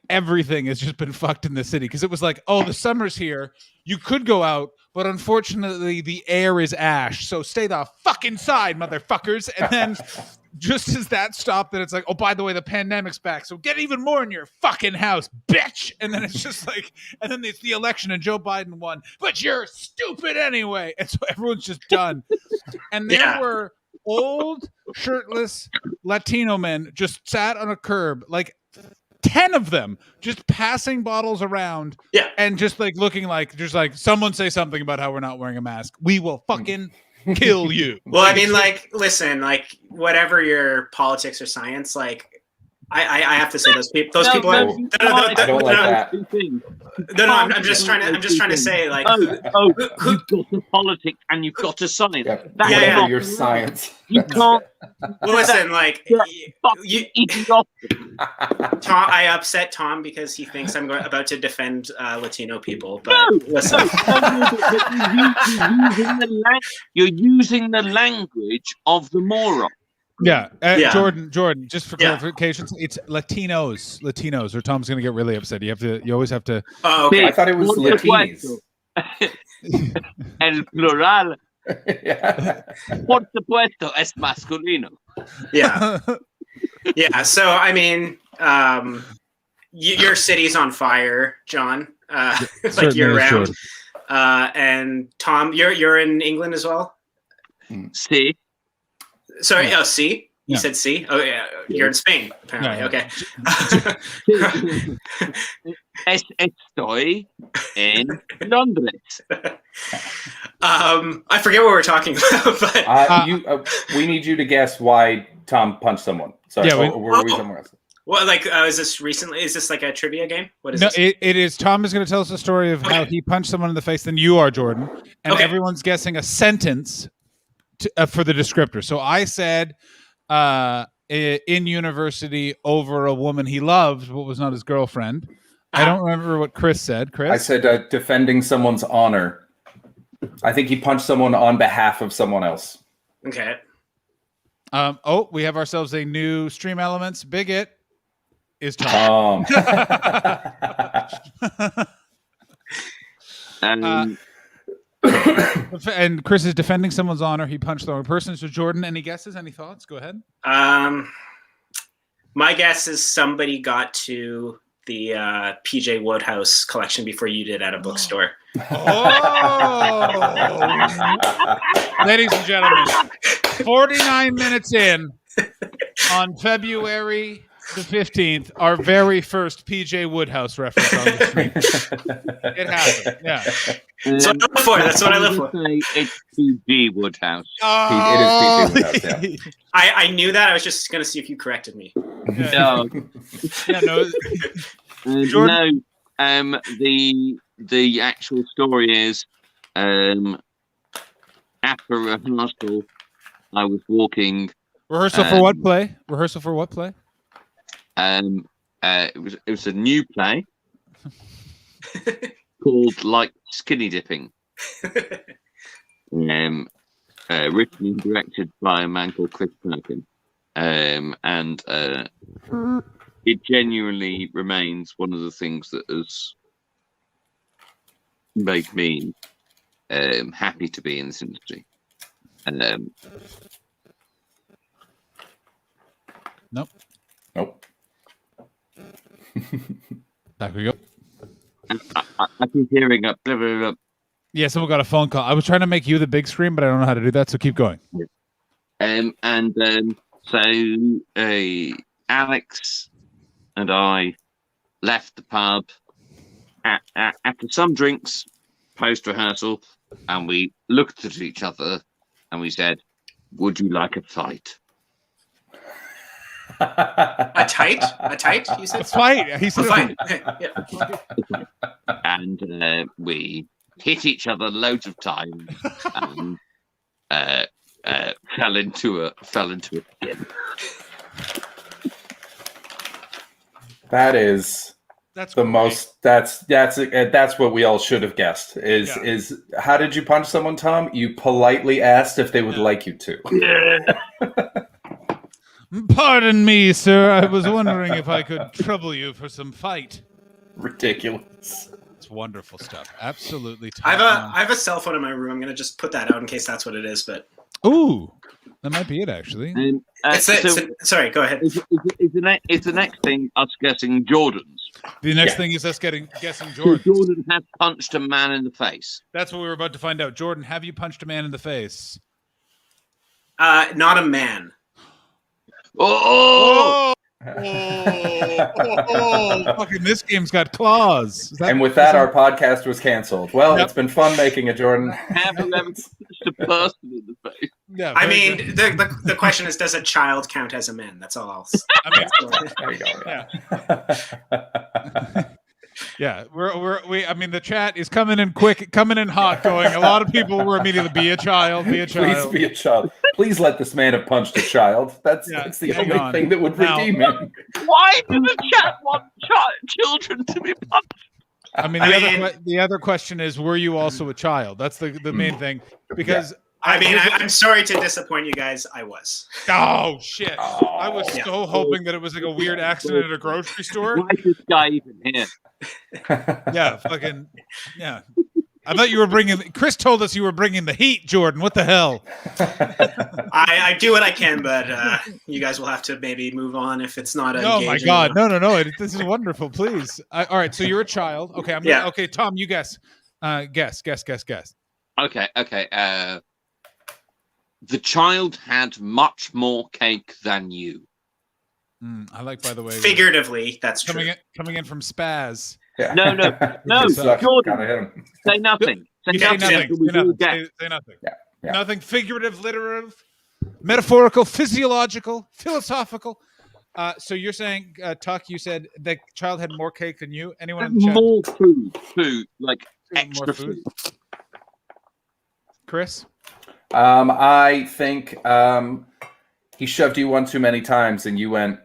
everything has just been fucked in the city because it was like, oh, the summer's here. You could go out, but unfortunately the air is ash. So stay the fuck inside, motherfuckers. And then. Just as that stopped, that it's like, oh, by the way, the pandemic's back, so get even more in your fucking house, bitch. And then it's just like, and then it's the election and Joe Biden won, but you're stupid anyway. And so everyone's just done. And there were old, shirtless Latino men just sat on a curb, like 10 of them, just passing bottles around and just like looking like, just like, someone say something about how we're not wearing a mask. We will fucking kill you. Well, I mean, like, listen, like, whatever your politics or science, like, I have to say those people are. I don't like that. No, I'm just trying to say, like, you've got to politics and you've got to science. Whatever your science. You can't. Well, listen, like, Tom, I upset Tom because he thinks I'm about to defend Latino people. But listen, you're using the language of the moron. Jordan, just for clarification, it's Latinos, or Tom's going to get really upset. You always have to. Oh, okay. I thought it was Latinos. El plural. Por supuesto, es masculino. Yeah. So, I mean, your city's on fire, John. Like year round. And Tom, you're in England as well. See. Sorry, C? You said C? Oh, yeah. You're in Spain, apparently. Okay. Estoy en Londres. I forget what we're talking about, but... we need you to guess why Tom punched someone. Sorry, were we somewhere else? Well, like, is this recently? Is this like a trivia game? What is this? It is. Tom is going to tell us a story of how he punched someone in the face than you are, Jordan. And everyone's guessing a sentence for the descriptor. So I said in university over a woman he loved but was not his girlfriend. I don't remember what Chris said. Chris? I said defending someone's honor. I think he punched someone on behalf of someone else. Okay. We have ourselves a new Stream Elements. Bigot is Tom. And Chris is defending someone's honor. He punched the wrong person. So Jordan, any guesses? Any thoughts? Go ahead. My guess is somebody got to the PJ Woodhouse collection before you did at a bookstore. Ladies and gentlemen, 49 minutes in on February the 15th, our very first PJ Woodhouse reference on the stream. It happened, yeah. So that's what I live for. It's PJ Woodhouse. Oh. It is PJ Woodhouse, yeah. I knew that. I was just going to see if you corrected me. No. Yeah, no. No. the actual story is, after rehearsal, I was walking. Rehearsal for what play? Rehearsal for what play? It was a new play called Like Skinny Dipping. Written and directed by a man called Chris Perkin. And it genuinely remains one of the things that has made me happy to be in this industry. And Nope. Back we go. I keep hearing a blah, blah, blah. Yeah, someone got a phone call. I was trying to make you the big screen, but I don't know how to do that, so keep going. So Alex and I left the pub after some drinks post rehearsal, and we looked at each other and we said, "Would you like a fight?" A tight? You said A fight. He a said fight. Okay, yeah. And we hit each other loads of times and fell into a skin. That is That's the great. most. That's what we all should have guessed. Is how did you punch someone, Tom? You politely asked if they would like you to. Pardon me, sir. I was wondering if I could trouble you for some fight. Ridiculous. It's wonderful stuff. Absolutely. I have a cell phone in my room. I'm gonna just put that out in case that's what it is. But Ooh, that might be it actually. Sorry, go ahead. Is the next thing us guessing Jordan's? The next thing is us guessing Jordan. Jordan has punched a man in the face. That's what we were about to find out. Jordan, have you punched a man in the face? Not a man. Oh! Fucking this game's got claws. And with that, our podcast was canceled. Well, It's been fun making it, Jordan. Have you ever punched a person in the face? Yeah, I mean, the question is, does a child count as a man? That's all else. There you go. Yeah, I mean, the chat is coming in quick, coming in hot, going. A lot of people were immediately, be a child, be a child. Please be a child. Please let this man have punched a child. That's the only thing that would redeem him. Why do the chat want children to be punched? I mean, the other question is, were you also a child? That's the main thing. Because I'm sorry to disappoint you guys. I was. Oh shit! I was so hoping that it was like a weird accident at a grocery store. Why is this guy even here? Yeah, fucking yeah. I thought you were bringing. Chris told us you were bringing the heat, Jordan. What the hell? I do what I can, but you guys will have to maybe move on if it's not. Oh my god! No! This is wonderful. Please. All right. So you're a child. Okay. Okay. Tom, you guess. Guess. Okay. The child had much more cake than you. I like, by the way, figuratively, that's coming in from Spaz. Yeah. No, Jordan. Say nothing. Say nothing. Yeah. Nothing figurative, literal, metaphorical, physiological, philosophical. So you're saying, Tuck, you said the child had more cake than you? Anyone in the chat? More food, like extra food. Chris? I think he shoved you one too many times and you went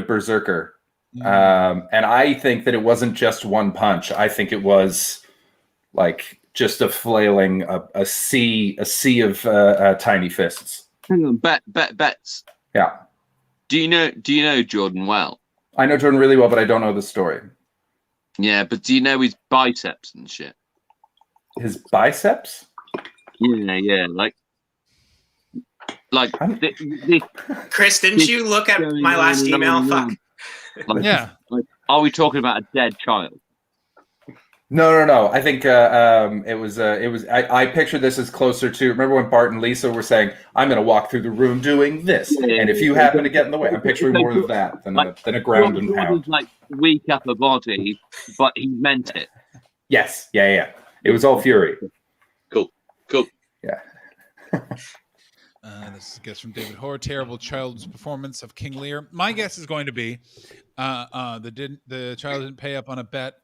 berserker. And I think that it wasn't just one punch. I think it was like just a flailing, a sea of tiny fists. Hang on, bets. Yeah. Do you know Jordan well? I know Jordan really well, but I don't know the story. Yeah, but do you know his biceps and shit? His biceps? Yeah, like. Chris, didn't you look at my last email? Fuck. Yeah. Like, are we talking about a dead child? No. I think it was. I pictured this as closer to. Remember when Bart and Lisa were saying, "I'm going to walk through the room doing this," and if you happen to get in the way, I'm picturing more of that than a ground and pound. Jordan's like weak upper body, but he meant it. Yes. Yeah. It was all fury. Cool. Yeah. This is a guess from David Hoare. Terrible child's performance of King Lear. My guess is going to be the child didn't pay up on a bet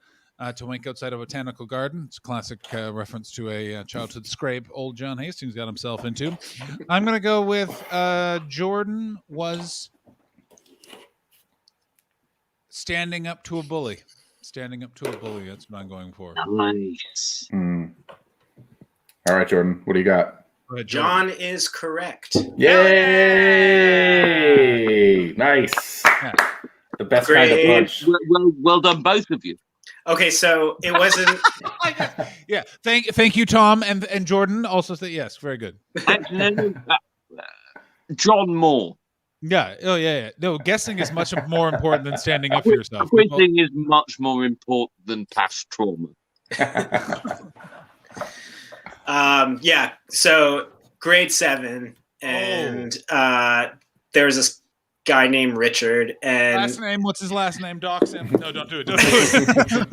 to wink outside a botanical garden. It's a classic reference to a childhood scrape old John Hastings got himself into. I'm going to go with Jordan was standing up to a bully. Standing up to a bully. That's what I'm going for. Nice. All right, Jordan. What do you got? John is correct. Yay! Nice. Yeah. The best kind of punch. Well done, both of you. Okay, so it wasn't. Yeah. Thank you, Tom and Jordan. Also, say yes. Very good. John Moore. Yeah. Oh, yeah. No, guessing is much more important than standing up for yourself. Quizzing is much more important than past trauma. Yeah. So grade 7, and there was this guy named Richard. And last name? What's his last name? Dox him. No, don't do it. Don't do it.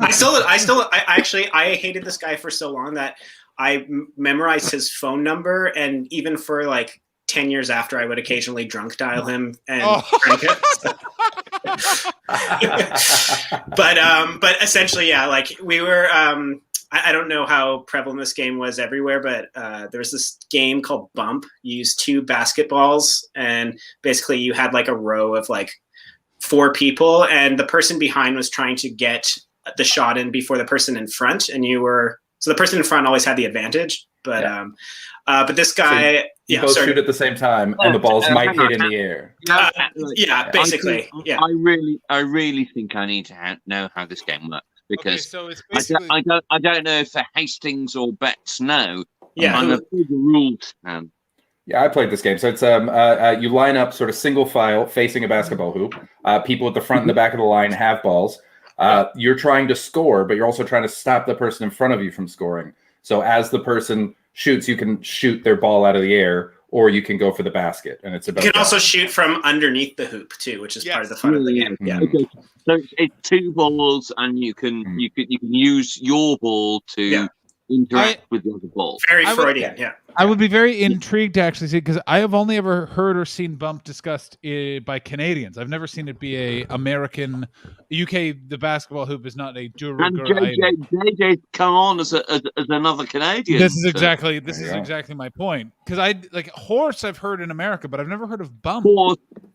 I hated this guy for so long that I memorized his phone number, and even for like 10 years after, I would occasionally drunk dial him and prank it. But essentially, yeah, like we were. I don't know how prevalent this game was everywhere, but there was this game called Bump. You used 2 basketballs, and basically you had like a row of like 4 people, and the person behind was trying to get the shot in before the person in front, and so the person in front always had the advantage. But this guy, you both shoot at the same time, and the balls might hit in the air. Basically. I really think I need to know how this game works. Because so it's basically... I don't know if the Hastings or Betts know. Yeah, I'm a big rules fan. Yeah, I played this game. So it's you line up sort of single file facing a basketball hoop. People at the front and the back of the line have balls. You're trying to score, but you're also trying to stop the person in front of you from scoring. So as the person shoots, you can shoot their ball out of the air, or you can go for the basket. And it's about. You can also shoot from underneath the hoop too, which is part of the fun of the game. Yeah. Okay. So it's 2 balls, and you can use your ball to interact with the other ball. Very Freudian, yeah. I would be very intrigued to actually see, because I have only ever heard or seen Bump discussed by Canadians. I've never seen it be a American. UK, the basketball hoop is not a de And rigueur item. JJ come on as another Canadian. This is exactly my point. Because I like horse. I've heard in America, but I've never heard of Bump.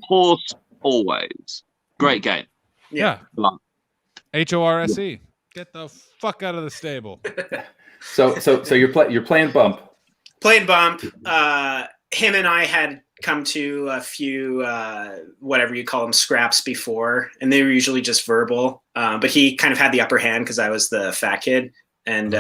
Horse always. Great game. Yeah. HORSE. Get the fuck out of the stable. So you're playing Bump. Playing Bump. Him and I had come to a few whatever you call them scraps before, and they were usually just verbal. But he kind of had the upper hand because I was the fat kid, and this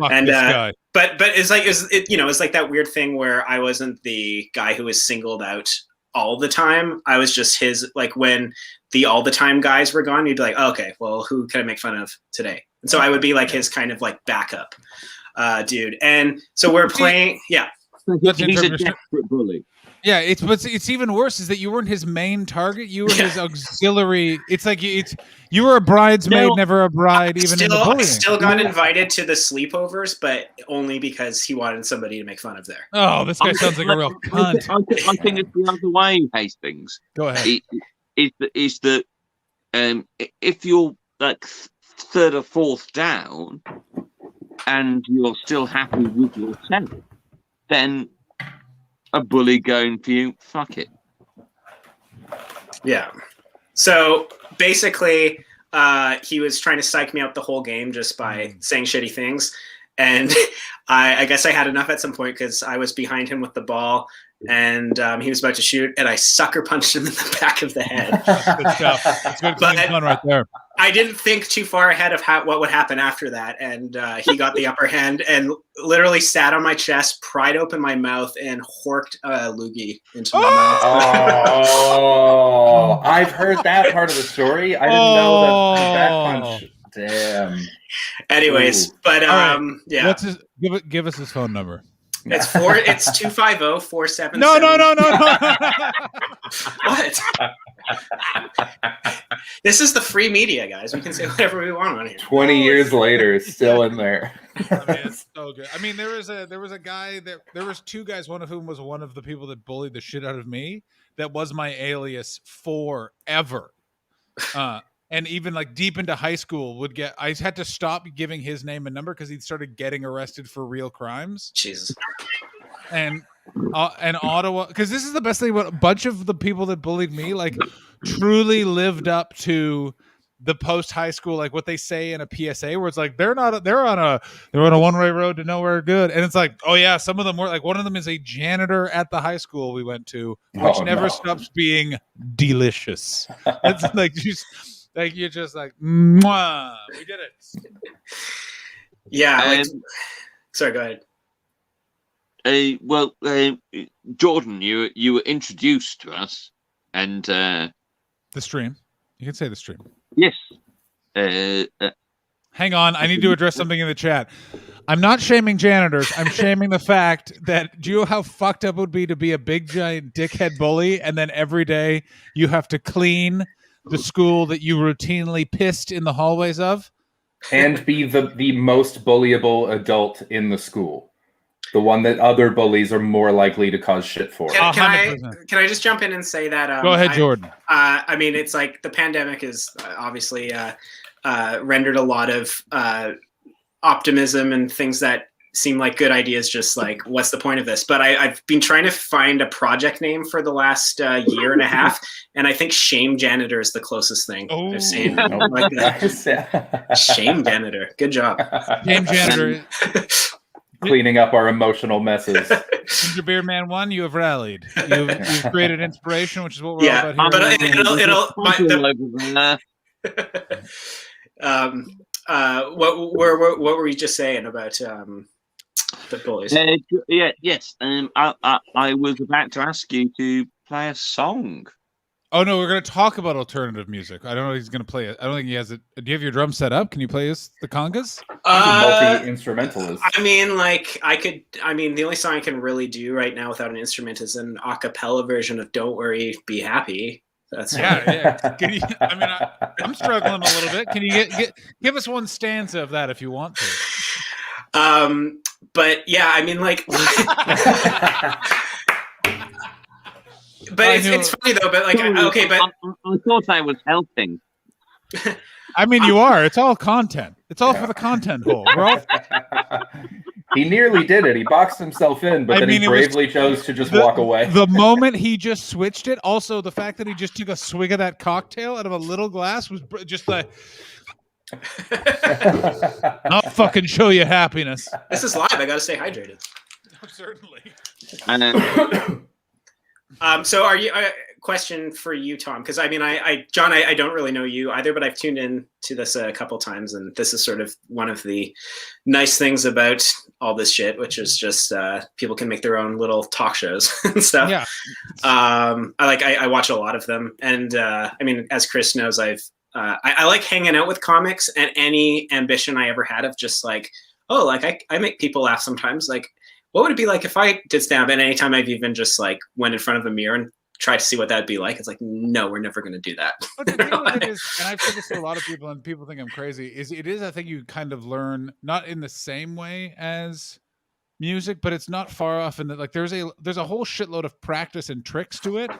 guy. But it's like it's like that weird thing where I wasn't the guy who was singled out all the time. I was just his, like, when the all the time guys were gone, you'd be like, oh, okay, well, who can I make fun of today? And so I would be like his kind of like backup dude. And so we're playing. Yeah. He's a desperate bully. Yeah, it's even worse is that you weren't his main target. You were his auxiliary. It's like you were a bridesmaid, never a bride. I still got invited to the sleepovers, but only because he wanted somebody to make fun of there. Oh, this guy sounds like a real cunt. I think it's the other way, Hastings. Go ahead. Is that if you're like 3rd or 4th down and you're still happy with yourself, then a bully going for you, fuck it. Yeah. So basically, he was trying to psych me out the whole game just by saying shitty things. And I guess I had enough at some point because I was behind him with the ball, and he was about to shoot, and I sucker punched him in the back of the head. Good stuff. It's good fun right there. I didn't think too far ahead of what would happen after that, and he got the upper hand and literally sat on my chest, pried open my mouth, and horked a loogie into my mouth. Oh, I've heard that part of the story. I didn't know that punch. Damn. Anyways, but yeah. Give us his phone number. It's 250-47. No. What? This is the free media, guys. We can say whatever we want on here. 20 years later, it's still in there. I mean, it's so good. I mean, there was a guy there was two guys, one of whom was one of the people that bullied the shit out of me. That was my alias forever. And even like deep into high school I had to stop giving his name and number because he started getting arrested for real crimes. Jesus. And Ottawa, because this is the best thing about a bunch of the people that bullied me, like truly lived up to the post high school, like what they say in a PSA, where it's like they're on a one-way road to nowhere good, and it's like, oh yeah, some of them were like, one of them is a janitor at the high school we went to, which never stops being delicious. It's like you're just like, mwah, we did it. Yeah. Sorry, go ahead. Jordan, you were introduced to us, and the stream. You can say the stream. Yes. Hang on, I need to address something in the chat. I'm not shaming janitors. I'm shaming the fact that, do you know how fucked up it would be to be a big giant dickhead bully, and then every day you have to clean the school that you routinely pissed in the hallways of, and be the most bullyable adult in the school. The one that other bullies are more likely to cause shit for. Can I just jump in and say that? Go ahead, Jordan. I mean, it's like the pandemic has obviously rendered a lot of optimism and things that seem like good ideas. Just like, what's the point of this? But I've been trying to find a project name for the last year and a half, and I think Shame Janitor is the closest thing I've seen. Like that. Shame Janitor. Good job. Shame Janitor. Cleaning up our emotional messes. Ginger Beer Man 1, you have rallied. You've created inspiration, which is what we're all about here. What were we just saying about the bullies? Yes. I was about to ask you to play a song. Oh no, we're going to talk about alternative music. I don't know if he's going to play it. I don't think he has it. Do you have your drum set up? Can you play us the congas? Multi-instrumentalist. I mean, like the only song I can really do right now without an instrument is an a cappella version of "Don't Worry, Be Happy." That's yeah. Can you, I'm struggling a little bit. Can you give us one stanza of that if you want to? But yeah, I mean, like. But it's funny though. But like, okay, but I thought I was helping. I mean, you are. It's all content. It's all for the content hole. He nearly did it. He boxed himself in, but then he bravely chose to just walk away. The moment he just switched it, also the fact that he just took a swig of that cocktail out of a little glass was just like, I'll fucking show you happiness. This is live. I got to stay hydrated. Certainly. So are you? Question for you, Tom, because I mean, John, I don't really know you either, but I've tuned in to this a couple times, and this is sort of one of the nice things about all this shit, which is just people can make their own little talk shows and stuff. Yeah. I watch a lot of them, and I mean, as Chris knows, I like hanging out with comics, and any ambition I ever had of just like, oh, like I make people laugh sometimes, like. What would it be like if I did stand up, and anytime I've even just like went in front of a mirror and tried to see what that'd be like? It's like, no, we're never going to do that. But the deal with it is, and I've said this to a lot of people, and people think I'm crazy. It is I think you kind of learn not in the same way as music, but it's not far off. And like there's a whole shitload of practice and tricks to it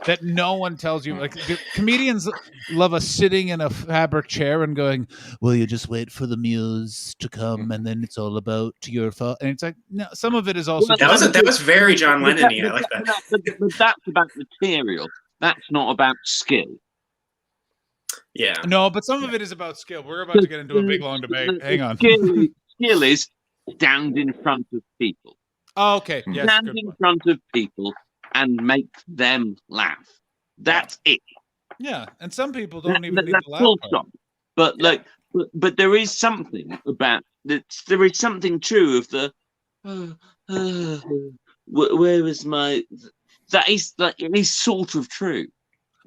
that no one tells you. Like comedians love us sitting in a fabric chair and going, "Well, you just wait for the muse to come, and then it's all about your fault." And it's like, no, some of it is also that was very John Lennon-y. I like that. But that's about material. That's not about skill. Yeah. No, but some of it is about skill. We're about to get into a big long debate. Hang on. Skill is stand in front of people. Oh, okay. Yes, stand in front of people and make them laugh. That's it. Yeah, and some people don't even need to laugh. Full stop. But but there is something about that. There is something true of the. Where is my? That is it is sort of true.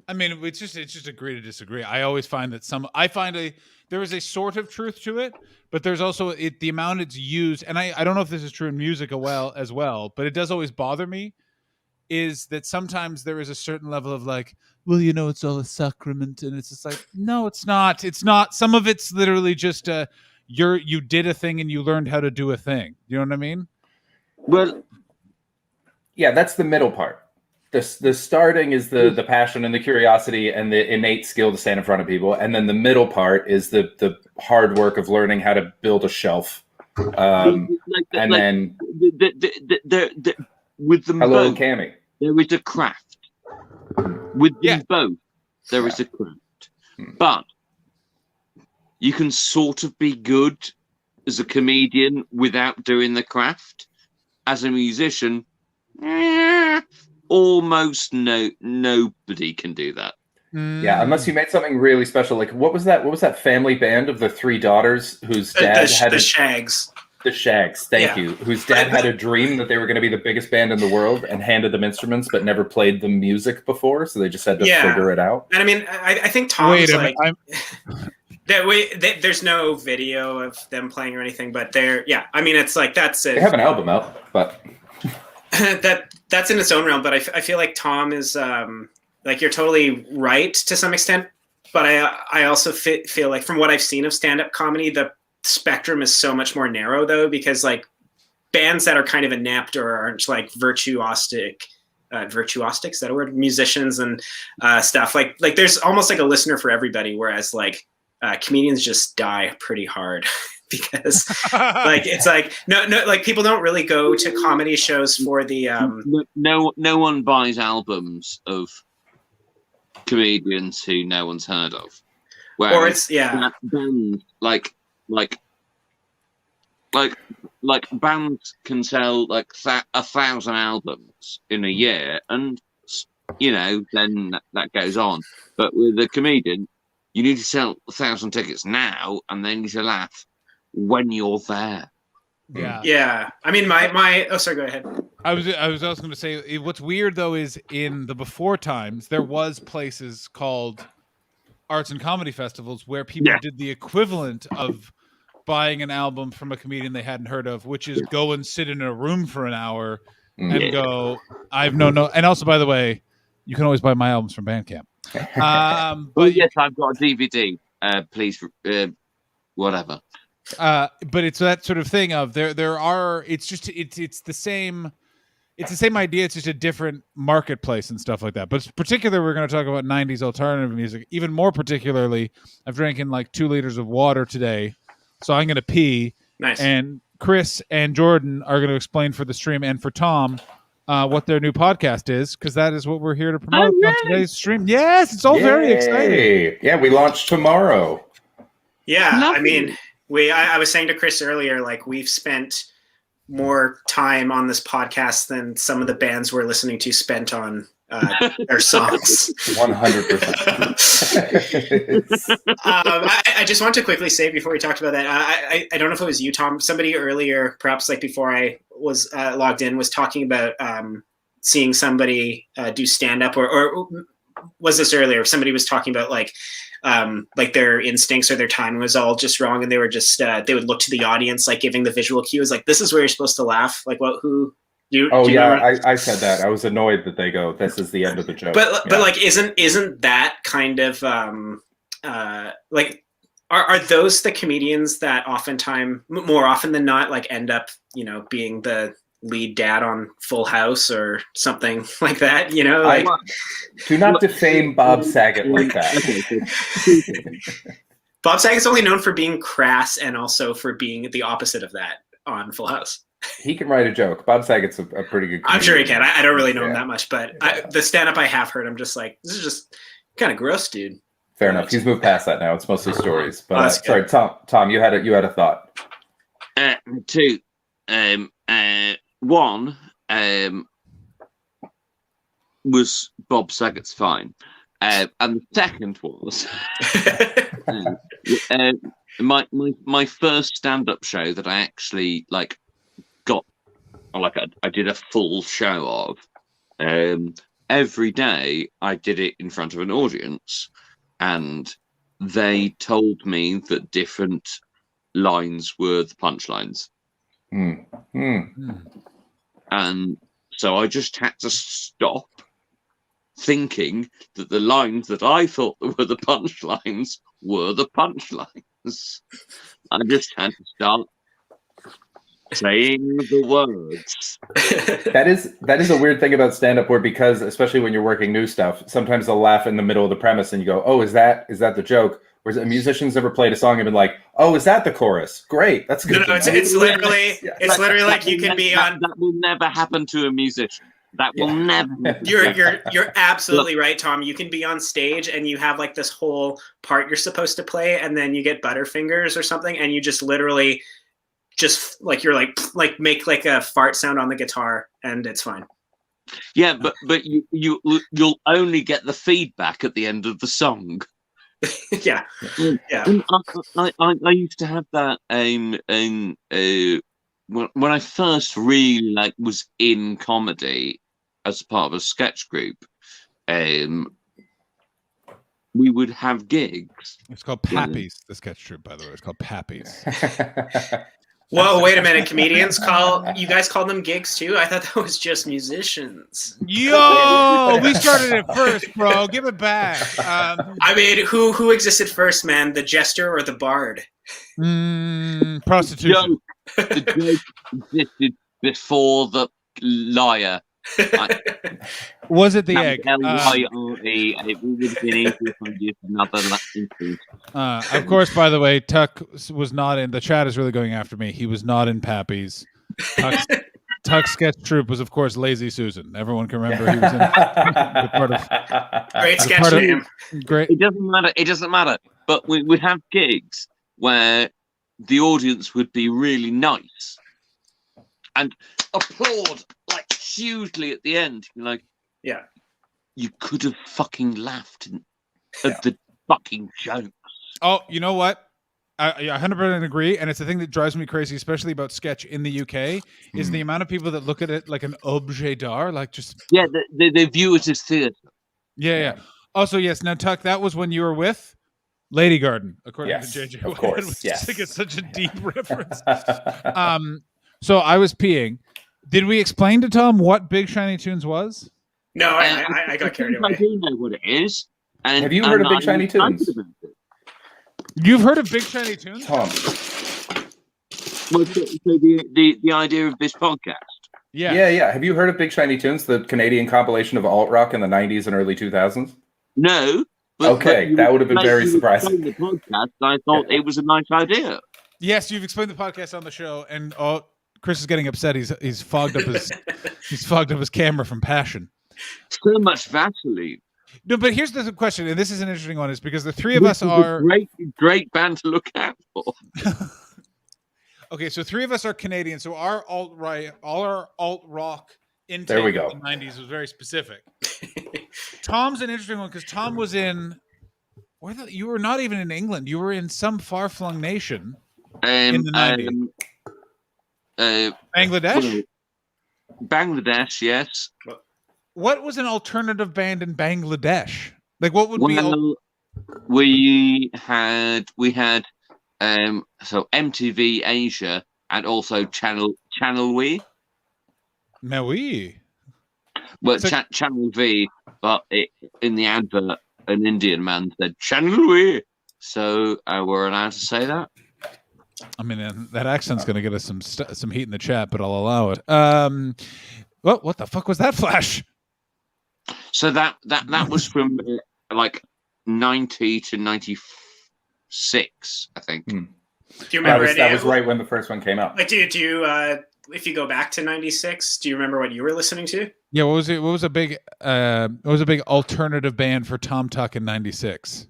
I mean, it's just agree to disagree. I always find that there is a sort of truth to it, but there's also the amount it's used, and I don't know if this is true in music as well, but it does always bother me is that sometimes there is a certain level of like, well, you know, it's all a sacrament, and it's just like, no, it's not. It's not. Some of it's literally just you did a thing and you learned how to do a thing. You know what I mean? Well, yeah, that's the middle part. The starting is the passion and the curiosity and the innate skill to stand in front of people, and then the middle part is the hard work of learning how to build a shelf. And then with them hello, both, Cammy. there is a craft. With them both, there is a craft. But you can sort of be good as a comedian without doing the craft. As a musician, almost nobody can do that. Yeah, unless you made something really special. Like what was that family band of the three daughters whose dad had the Shags. The Shags, thank you. Whose dad had a dream that they were going to be the biggest band in the world and handed them instruments, but never played them music before, so they just had to figure it out. And I mean, I think Tom's there's no video of them playing or anything, but I mean, it's like that's it. They have an album out, but that's in its own realm. But I feel like Tom is like, you're totally right to some extent, but I also feel like from what I've seen of stand-up comedy, the spectrum is so much more narrow though, because like bands that are kind of inept or aren't like virtuosic, is that a word? Musicians and stuff like there's almost like a listener for everybody, whereas like comedians just die pretty hard because like it's like no like people don't really go to comedy shows for the no one buys albums of comedians who no one's heard of. Whereas bands like bands can sell like 1,000 albums in a year, and you know then that goes on. But with a comedian, you need to sell 1,000 tickets now, and then you need to laugh when you're there. Yeah. I mean, my oh, sorry, go ahead. I was also going to say, what's weird though is in the before times there was places called arts and comedy festivals where people did the equivalent of buying an album from a comedian they hadn't heard of, which is go and sit in a room for an hour and go, I've no. And also, by the way, you can always buy my albums from Bandcamp. But yes, I've got a DVD. Please, whatever. But it's that sort of thing of there are. It's the same. It's the same idea. It's just a different marketplace and stuff like that. But particularly, we're going to talk about 90s alternative music. Even more particularly, I've drank in like 2 liters of water today, so I'm going to pee. Nice. And Chris and Jordan are going to explain for the stream and for Tom what their new podcast is, because that is what we're here to promote on today's stream. Yes, it's all very exciting. Yeah, we launch tomorrow. Yeah, I mean, I was saying to Chris earlier, like we've spent more time on this podcast than some of the bands we're listening to spent on their songs. 100%. I just want to quickly say before we talked about that, I don't know if it was you, Tom. Somebody earlier, perhaps like before I was logged in, was talking about seeing somebody do stand up, or was this earlier? Somebody was talking about like their instincts or their timing was all just wrong, and they were just they would look to the audience, like giving the visual cues, like this is where you're supposed to laugh. Like what? Who? I said that. I was annoyed that they go, this is the end of the joke. But like, isn't that kind of like are those the comedians that oftentimes, more often than not, like end up, you know, being the lead dad on Full House or something like that? You know, like do not defame Bob Saget like that. Bob Saget's only known for being crass and also for being the opposite of that on Full House. He can write a joke. Bob Saget's a pretty good comedian. I'm sure he can. I don't really know him that much, but the stand-up I have heard, I'm just like, this is just kind of gross, dude. Fair enough. He's moved past that now. It's mostly stories. But sorry, Tom, you had a thought. 2. One was Bob Saget's fine, and the second was my first stand-up show that I actually I did a full show of. Every day I did it in front of an audience, and they told me that different lines were the punchlines. And So I just had to stop thinking that the lines that I thought were the punchlines were the punchlines. I just had to start saying the words. That is a weird thing about stand-up, where, because especially when you're working new stuff, sometimes they'll laugh in the middle of the premise and you go, oh, is that the joke? Whereas a musician's ever played a song and been like, oh, is that the chorus? Great, that's good. No, it's literally like you can be on. That will never happen to a musician. That will never. You're absolutely right, Tom. You can be on stage and you have like this whole part you're supposed to play, and then you get butterfingers or something, and you just literally just like you're like make like a fart sound on the guitar, and it's fine. Yeah, but you'll only get the feedback at the end of the song. Yeah. I used to have that when I first really was in comedy as part of a sketch group. We would have gigs. It's called Pappies. The sketch troupe, by the way, it's called Pappies. Whoa, wait a minute. You guys called them gigs too? I thought that was just musicians. Yo, we started it first, bro. Give it back. I mean, who existed first, man? The jester or the bard? Prostitution. Yo, the joke existed before the liar. Was it the egg? L-Y-R-E. It would have been easier if I used another Latin. Of course, by the way, Tuck was not in. The chat is really going after me. He was not in Pappies. Tuck's sketch troupe was, of course, Lazy Susan. Everyone can remember he was in part of. Great sketch name. Great. It doesn't matter. But we would have gigs where the audience would be really nice and applaud like hugely at the end. You're like, yeah, you could have fucking laughed at the fucking jokes. Oh, you know what? I 100% agree, and it's the thing that drives me crazy, especially about sketch in the UK, is the amount of people that look at it like an objet d'art, like just they view it as theatre. Yeah. Also, yes. Now, Tuck, that was when you were with Lady Garden, according to JJ. Of course, yes. I think it's such a deep reference. So I was peeing. Did we explain to Tom what Big Shiny Tunes was? No, I got carried away. I do know what it is. And, have you heard of Big Shiny Tunes? You've heard of Big Shiny Tunes? Tom. Well, so the idea of this podcast. Yeah. Have you heard of Big Shiny Tunes, the Canadian compilation of alt rock in the 90s and early 2000s? No. But that would have been very surprising. The podcast, I thought it was a nice idea. Yes, you've explained the podcast on the show, and Chris is getting upset. He's fogged up his camera from passion. So much Vaseline. No, but here's the question, and this is an interesting one, is because the three of us are great band to look out for. Okay, so three of us are Canadian, so our alt rock intake there we go. in the 90s was very specific. Tom's an interesting one because Tom was in you were not even in England. You were in some far-flung nation in the 90s. Bangladesh? Bangladesh, yes. What was an alternative band in Bangladesh? Like, what would be? We had so MTV Asia and also Channel V. Well, Channel V, but in the advert, an Indian man said Channel V, so we're allowed to say that. I mean, that accent's going to get us some heat in the chat, but I'll allow it. What the fuck was that flash? So that was from like 90 to 96, I think. Do you remember that was right when the first one came out. Like, do you if you go back to 96, do you remember what you were listening to? Yeah, what was a big alternative band for Tom Tuck in 96?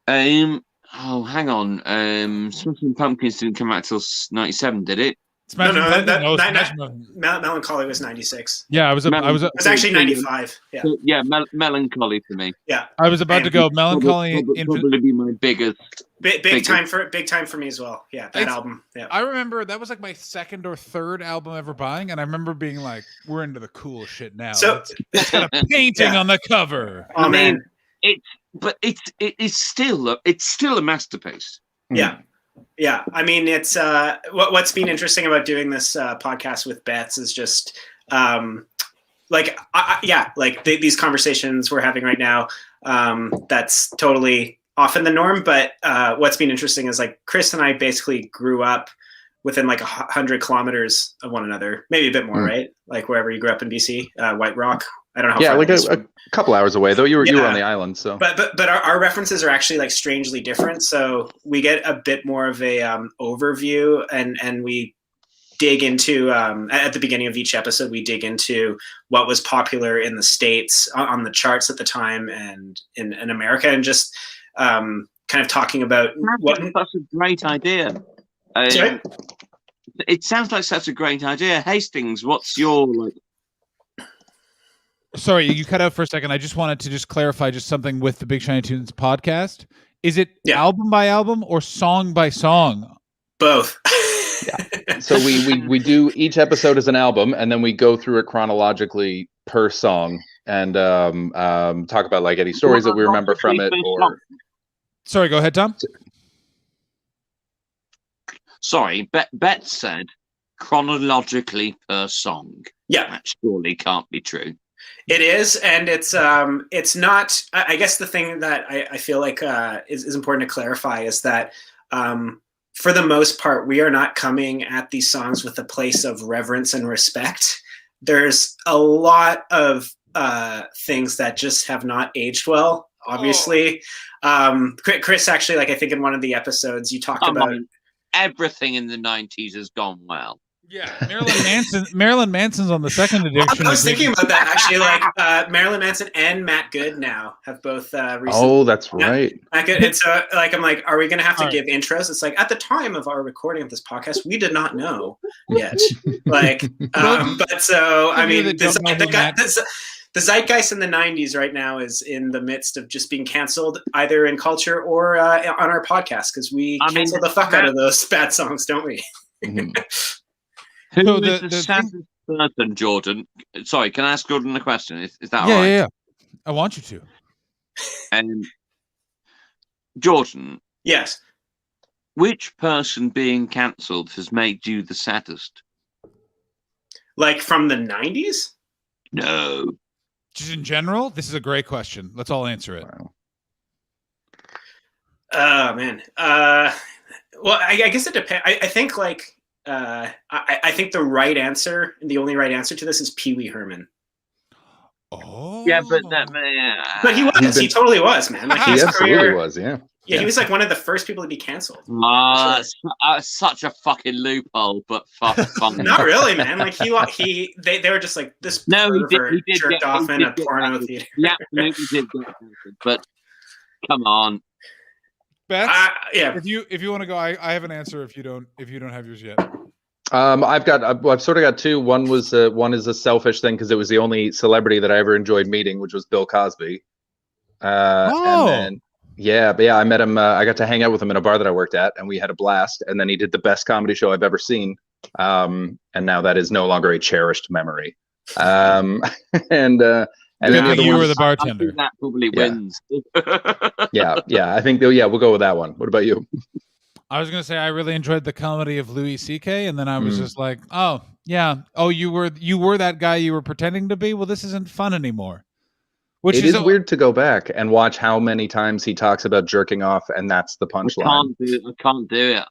Hang on. Smashing Pumpkins didn't come out till 97, did it? Melancholy was 96. Yeah, it was actually 95. Yeah. So, Melancholy for me. Yeah. I was about to go Melancholy. Probably be my biggest. Big time for me as well. Yeah, that album. Yeah. I remember that was like my second or third album ever buying, and I remember being like, "We're into the cool shit now." So it's got a painting on the cover. Oh man, it's still a masterpiece. Yeah. Yeah, I mean, it's what's been interesting about doing this podcast with Bets is just like these conversations we're having right now, that's totally often the norm. But what's been interesting is like Chris and I basically grew up within like 100 kilometers of one another, maybe a bit more, right? Like wherever you grew up in BC, White Rock. I don't know how far like a couple hours away, though. You were on the island, so. But our references are actually like strangely different. So we get a bit more of a overview, and we dig into at the beginning of each episode, we dig into what was popular in the States on the charts at the time and in America, and just kind of talking about what. That's a great idea. It sounds like such a great idea. Hastings, what's your like? Sorry, you cut out for a second. I just wanted to just clarify just something with the Big Shiny Tunes podcast. Is it album by album or song by song? Both. Yeah. So we do each episode as an album, and then we go through it chronologically per song, and talk about like any stories that we remember from it. Or sorry, go ahead, Tom. Sorry, Bet said chronologically per song. Yeah, that surely can't be true. It is, and it's not. I guess the thing that I feel like is important to clarify is that for the most part, we are not coming at these songs with a place of reverence and respect. There's a lot of things that just have not aged well, obviously. Chris, actually, like I think in one of the episodes you talked about everything in the 90s has gone well. Yeah, Marilyn Manson's on the second edition. I was thinking about that actually. Like Marilyn Manson and Matt Good now have both recently. Oh, that's right. Matt Good. And so, like, I'm like, are we going to have to give intros? It's like at the time of our recording of this podcast, we did not know yet. Like, but so I mean, the zeitgeist in the 90s right now is in the midst of just being canceled, either in culture or on our podcast, because we cancel the fuck out of those bad songs, don't we? Mm-hmm. Who is the saddest person, Jordan? Sorry, can I ask Jordan a question? Is that all right? Yeah. I want you to. And Jordan. Yes. Which person being cancelled has made you the saddest? Like from the 90s? No. Just in general? This is a great question. Let's all answer it. Wow. Oh, man. Well, I guess it depends. I think like... I think the right answer, and the only right answer to this, is Pee Wee Herman. Oh, yeah, but he was. He totally was, man. Like, he absolutely was. Yeah, he was like one of the first people to be canceled. Such a fucking loophole, but fuck. Not really, man. Like they were just like this. No, he did jerked off in a porno theater. Yeah, absolutely did get canceled, but come on. Beth, yeah. If you want to go, I have an answer. If you don't have yours yet. I've sort of got two. One is a selfish thing because it was the only celebrity that I ever enjoyed meeting, which was Bill Cosby. And then I met him. I got to hang out with him in a bar that I worked at, and we had a blast. And then he did the best comedy show I've ever seen. And now that is no longer a cherished memory. And then you were the bartender. That probably wins. yeah. I think we'll go with that one. What about you? I was gonna say I really enjoyed the comedy of Louis C.K. and then I was just like, oh yeah, you were that guy you were pretending to be. Well, this isn't fun anymore. Which is weird to go back and watch how many times he talks about jerking off, and that's the punchline. I can't do it.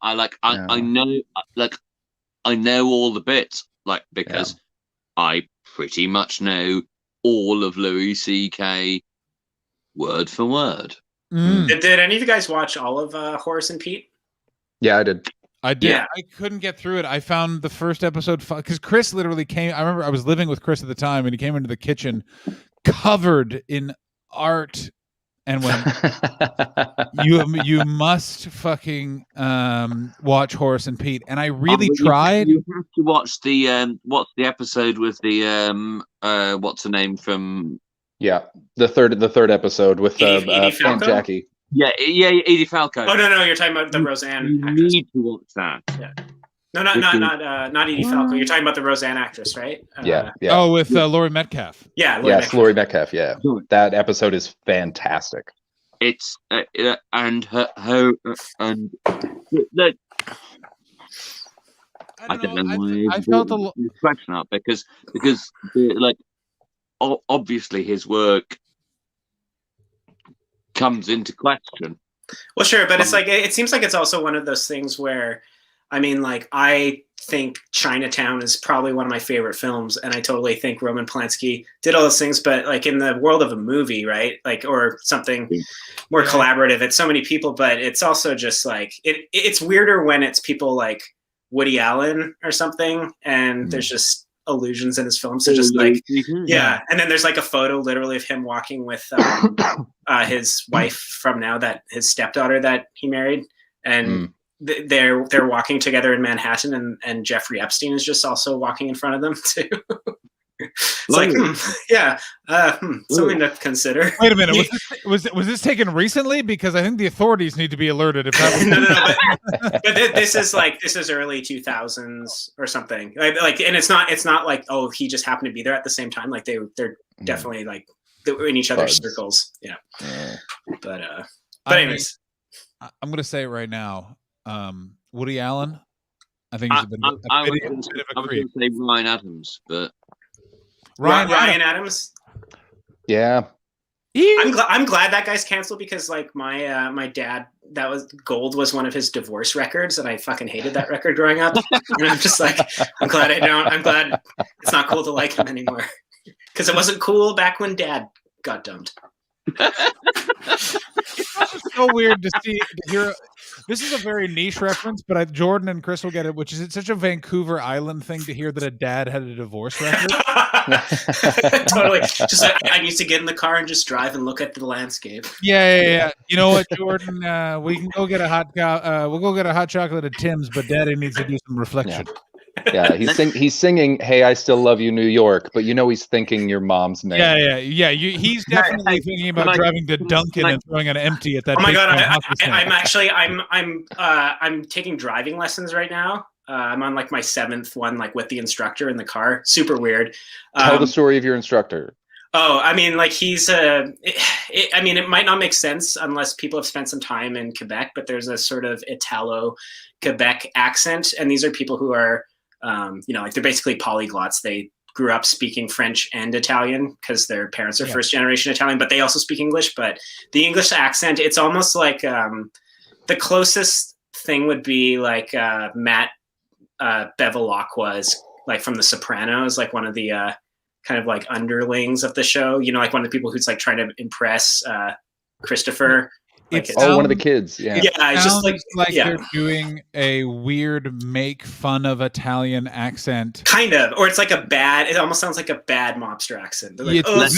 I know all the bits, because I pretty much know all of Louis C.K. word for word. Did any of you guys watch all of Horace and Pete? Yeah, I did. Yeah. I couldn't get through it. I found the first episode because Chris literally came. I remember I was living with Chris at the time, and he came into the kitchen covered in art and went, "You must fucking watch Horace and Pete." And I really tried. You have to watch the what's the episode with the what's the name from? Yeah, the third episode with Aunt Jackie. Yeah, Edie Falco. Oh no, you're talking about the Roseanne. You actress. Need to watch that. Yeah. No, not Edie Falco. You're talking about the Roseanne actress, right? Yeah. Oh, with Laurie Metcalf. Yeah. Laurie Metcalf. Yeah, that episode is fantastic. It's and her and look. I don't know why I felt a this question up because like obviously his work comes into question. Well, sure, but it's like it seems like it's also one of those things where, I mean, like I think Chinatown is probably one of my favorite films, and I totally think Roman Polanski did all those things. But like in the world of a movie, right? Like or something more collaborative, it's so many people, but it's also just like it's weirder when it's people like Woody Allen or something, and there's just allusions in his film. So just like and then there's like a photo literally of him walking with his wife from now, that his stepdaughter that he married, and they're walking together in Manhattan, and Jeffrey Epstein is just also walking in front of them too. It's like something to consider. Wait a minute, was this taken recently? Because I think the authorities need to be alerted. If that no, but this is early 2000s or something. Like, and it's not like, oh, he just happened to be there at the same time. Like they're definitely like they were in each other's circles. Yeah. But anyways, I'm gonna say it right now. Woody Allen, I think he's a bit of a creep. Say Ryan Adams, but Ryan Adams. Yeah. I'm glad that guy's canceled, because like my dad, that was Gold was one of his divorce records, and I fucking hated that record growing up. And I'm just like, I'm glad it's not cool to like him anymore, because it wasn't cool back when Dad got dumped. It's so weird to hear. This is a very niche reference, but Jordan and Chris will get it, which is it's such a Vancouver Island thing to hear that a dad had a divorce record. Totally. Just I used to get in the car and just drive and look at the landscape. Yeah. You know what, Jordan? We can go get a we'll go get a hot chocolate at Tim's, but Daddy needs to do some reflection. Yeah, he's singing "Hey, I Still Love You, New York," but you know he's thinking your mom's name. Yeah. He's definitely thinking about driving to Dunkin' and throwing an empty at that. Oh my god! I'm taking driving lessons right now. I'm on like my 7th one, like with the instructor in the car. Super weird. Tell the story of your instructor. Oh, I mean, like he's it might not make sense unless people have spent some time in Quebec, but there's a sort of Italo-Quebec accent, and these are people who are. Like they're basically polyglots. They grew up speaking French and Italian because their parents are first generation Italian, but they also speak English. But the English accent, it's almost like the closest thing would be like Matt Bevilacqua's, like from The Sopranos, like one of the kind of like underlings of the show. You know, like one of the people who's like trying to impress Christopher. Like one of the kids. Yeah, it's just like they're doing a weird make fun of Italian accent, kind of, or it's like it almost sounds like a bad mobster accent. They're like,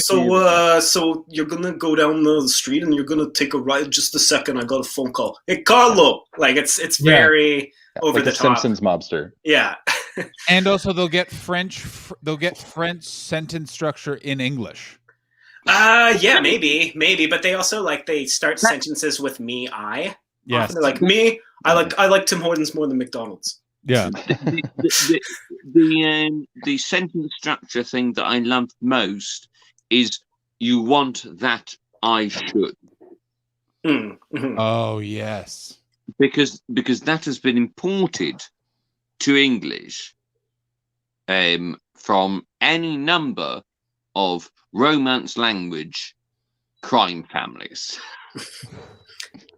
so you're gonna go down the street and you're gonna take a ride. Just a second, I got a phone call. Hey, Carlo. Like it's very over like the top. Simpsons mobster. Yeah. And also they'll get French sentence structure in English. Yeah, maybe, but they also they start sentences with me, I. Yes. They're like, me, I like Tim Hortons more than McDonald's. Yeah. The sentence structure thing that I love most is you want that I should. Mm-hmm. Oh yes. Because that has been imported to English from any number of Romance language crime families.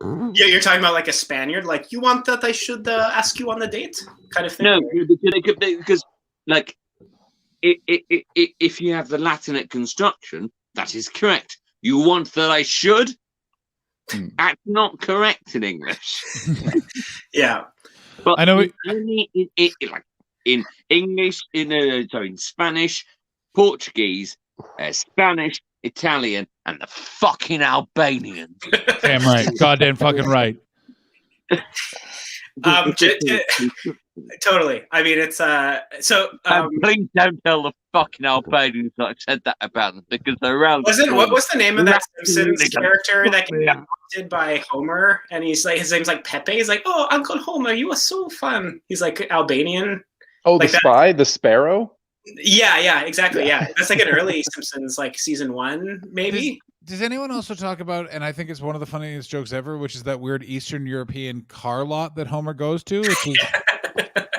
Yeah, you're talking about like a Spaniard, like you want that I should ask you on the date, kind of thing. No, because like if you have the Latinate construction, that is correct. You want that I should. That's not correct in English. Yeah, but I know in English, in Spanish, Portuguese, Spanish, Italian, and the fucking Albanians. Damn right. Goddamn fucking right. Totally. I mean, it's so. Please don't tell the fucking Albanians that I said that about them, because they're around. What was the name of that Simpsons character that got adopted by Homer? And he's like, his name's like Pepe. He's like, oh, Uncle Homer, you are so fun. He's like Albanian. Oh, like the spy, the sparrow. Yeah, exactly. Yeah, that's like an early Simpsons, like season 1, maybe. Does anyone also talk about, and I think it's one of the funniest jokes ever, which is that weird Eastern European car lot that Homer goes to?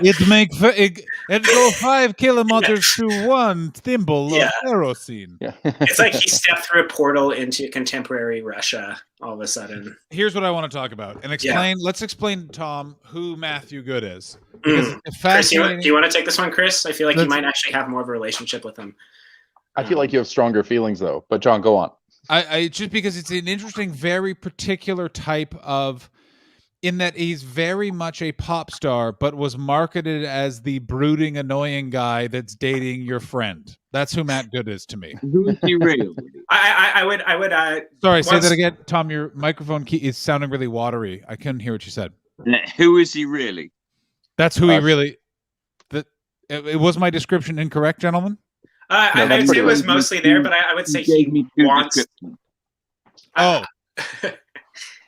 it go 5 kilometers to 1 thimble of kerosene. Yeah. It's like he stepped through a portal into contemporary Russia all of a sudden. Here's what I want to talk about and explain. Let's explain to Tom who Matthew Good is. Because it's Chris, do fascinating. you want to take this one, Chris? I feel like you might actually have more of a relationship with him. I feel like you have stronger feelings though. But John, go on. I just because it's an interesting, very particular type of, in that he's very much a pop star, but was marketed as the brooding, annoying guy that's dating your friend. That's who Matt Good is to me. Who is he really? I would. Sorry, say that again, Tom. Your microphone key is sounding really watery. I couldn't hear what you said. Who is he really? That's who he really. It was my description incorrect, gentlemen? I would say it was mostly there, but I would say he wants. Oh.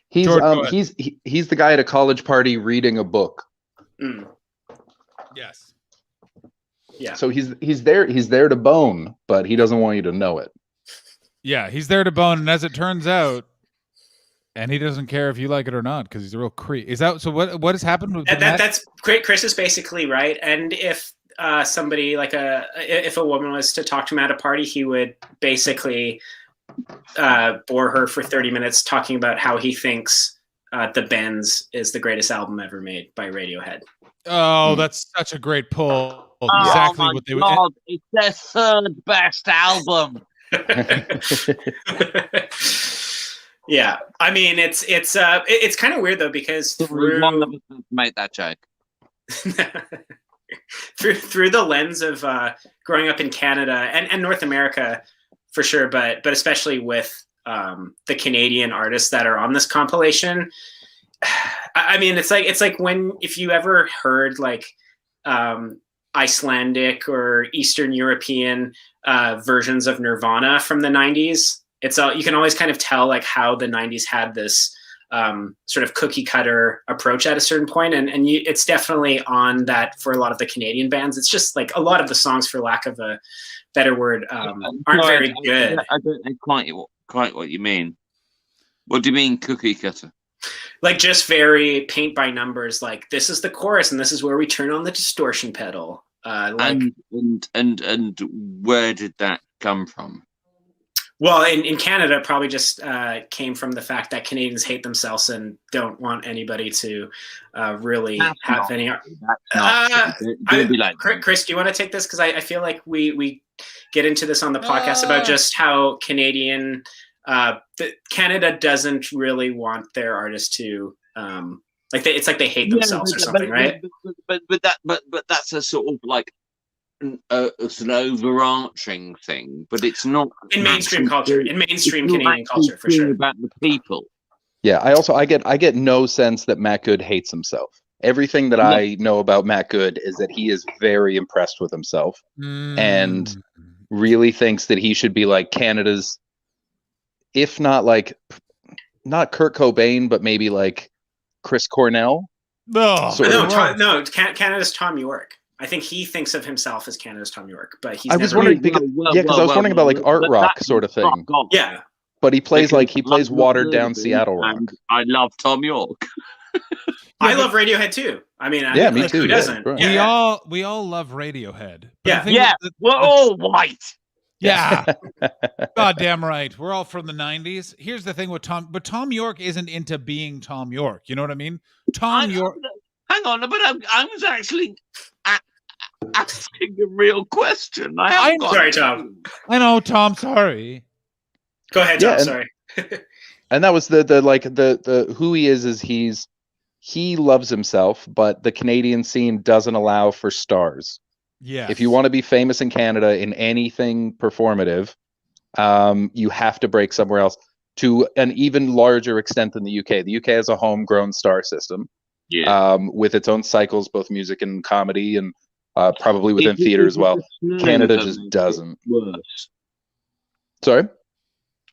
He's he's the guy at a college party reading a book. Yes. Yeah. So he's there to bone, but he doesn't want you to know it. Yeah, he's there to bone, and as it turns out, and he doesn't care if you like it or not because he's a real creep. Is that so? What has happened with that's great? Chris is basically right, and if somebody like if a woman was to talk to him at a party, he would basically bore her for 30 minutes talking about how he thinks The Bends is the greatest album ever made by Radiohead. Oh, that's such a great pull. Exactly what they would. It's their third best album. Yeah, I mean it's kind of weird though because one of us made that joke. through the lens of growing up in Canada and North America for sure, but especially with the Canadian artists that are on this compilation. I mean, it's like if you ever heard like Icelandic or Eastern European versions of Nirvana from the 90s, you can always kind of tell like how the 90s had this sort of cookie cutter approach at a certain point, and it's definitely on that for a lot of the Canadian bands. It's just like a lot of the songs, for lack of a better word, aren't very good. I don't know quite what you mean. What do you mean cookie cutter? Like just very paint by numbers. Like this is the chorus, and this is where we turn on the distortion pedal. And where did that come from? Well, in Canada, it probably just came from the fact that Canadians hate themselves and don't want anybody to really have any. Chris, do you want to take this? Because I feel like we get into this on the podcast about just how Canadian, Canada doesn't really want their artists to it's like they hate themselves or something, right? But that's a sort of like. It's an overarching thing, but it's not in mainstream culture. In mainstream Canadian culture, for sure. About the people. Yeah, I get no sense that Matt Good hates himself. Everything that I know about Matt Good is that he is very impressed with himself and really thinks that he should be like Canada's, if not like, not Kurt Cobain, but maybe like Chris Cornell. Canada's Tom York. I think he thinks of himself as Canada's Tom York, but he's. I was wondering because I was wondering about like art rock sort of thing. Yeah, but he plays watered down Seattle rock. I love Tom York. I love Radiohead too. I mean, me too. Who doesn't? Right. We all love Radiohead. We're all white. Yeah, goddamn right. We're all from the 90s. Here's the thing with Tom, but Tom York isn't into being Tom York. You know what I mean? York. Hang on, but I was actually asking a real question. Sorry, Tom. I know, Tom. Sorry. Go ahead, Tom. Sorry. And that was the who he is he loves himself, but the Canadian scene doesn't allow for stars. Yeah. If you want to be famous in Canada in anything performative, you have to break somewhere else to an even larger extent than the UK. The UK has a homegrown star system. Yeah. With its own cycles, both music and comedy, and probably within theater as well. Canada just doesn't. Worse. Sorry?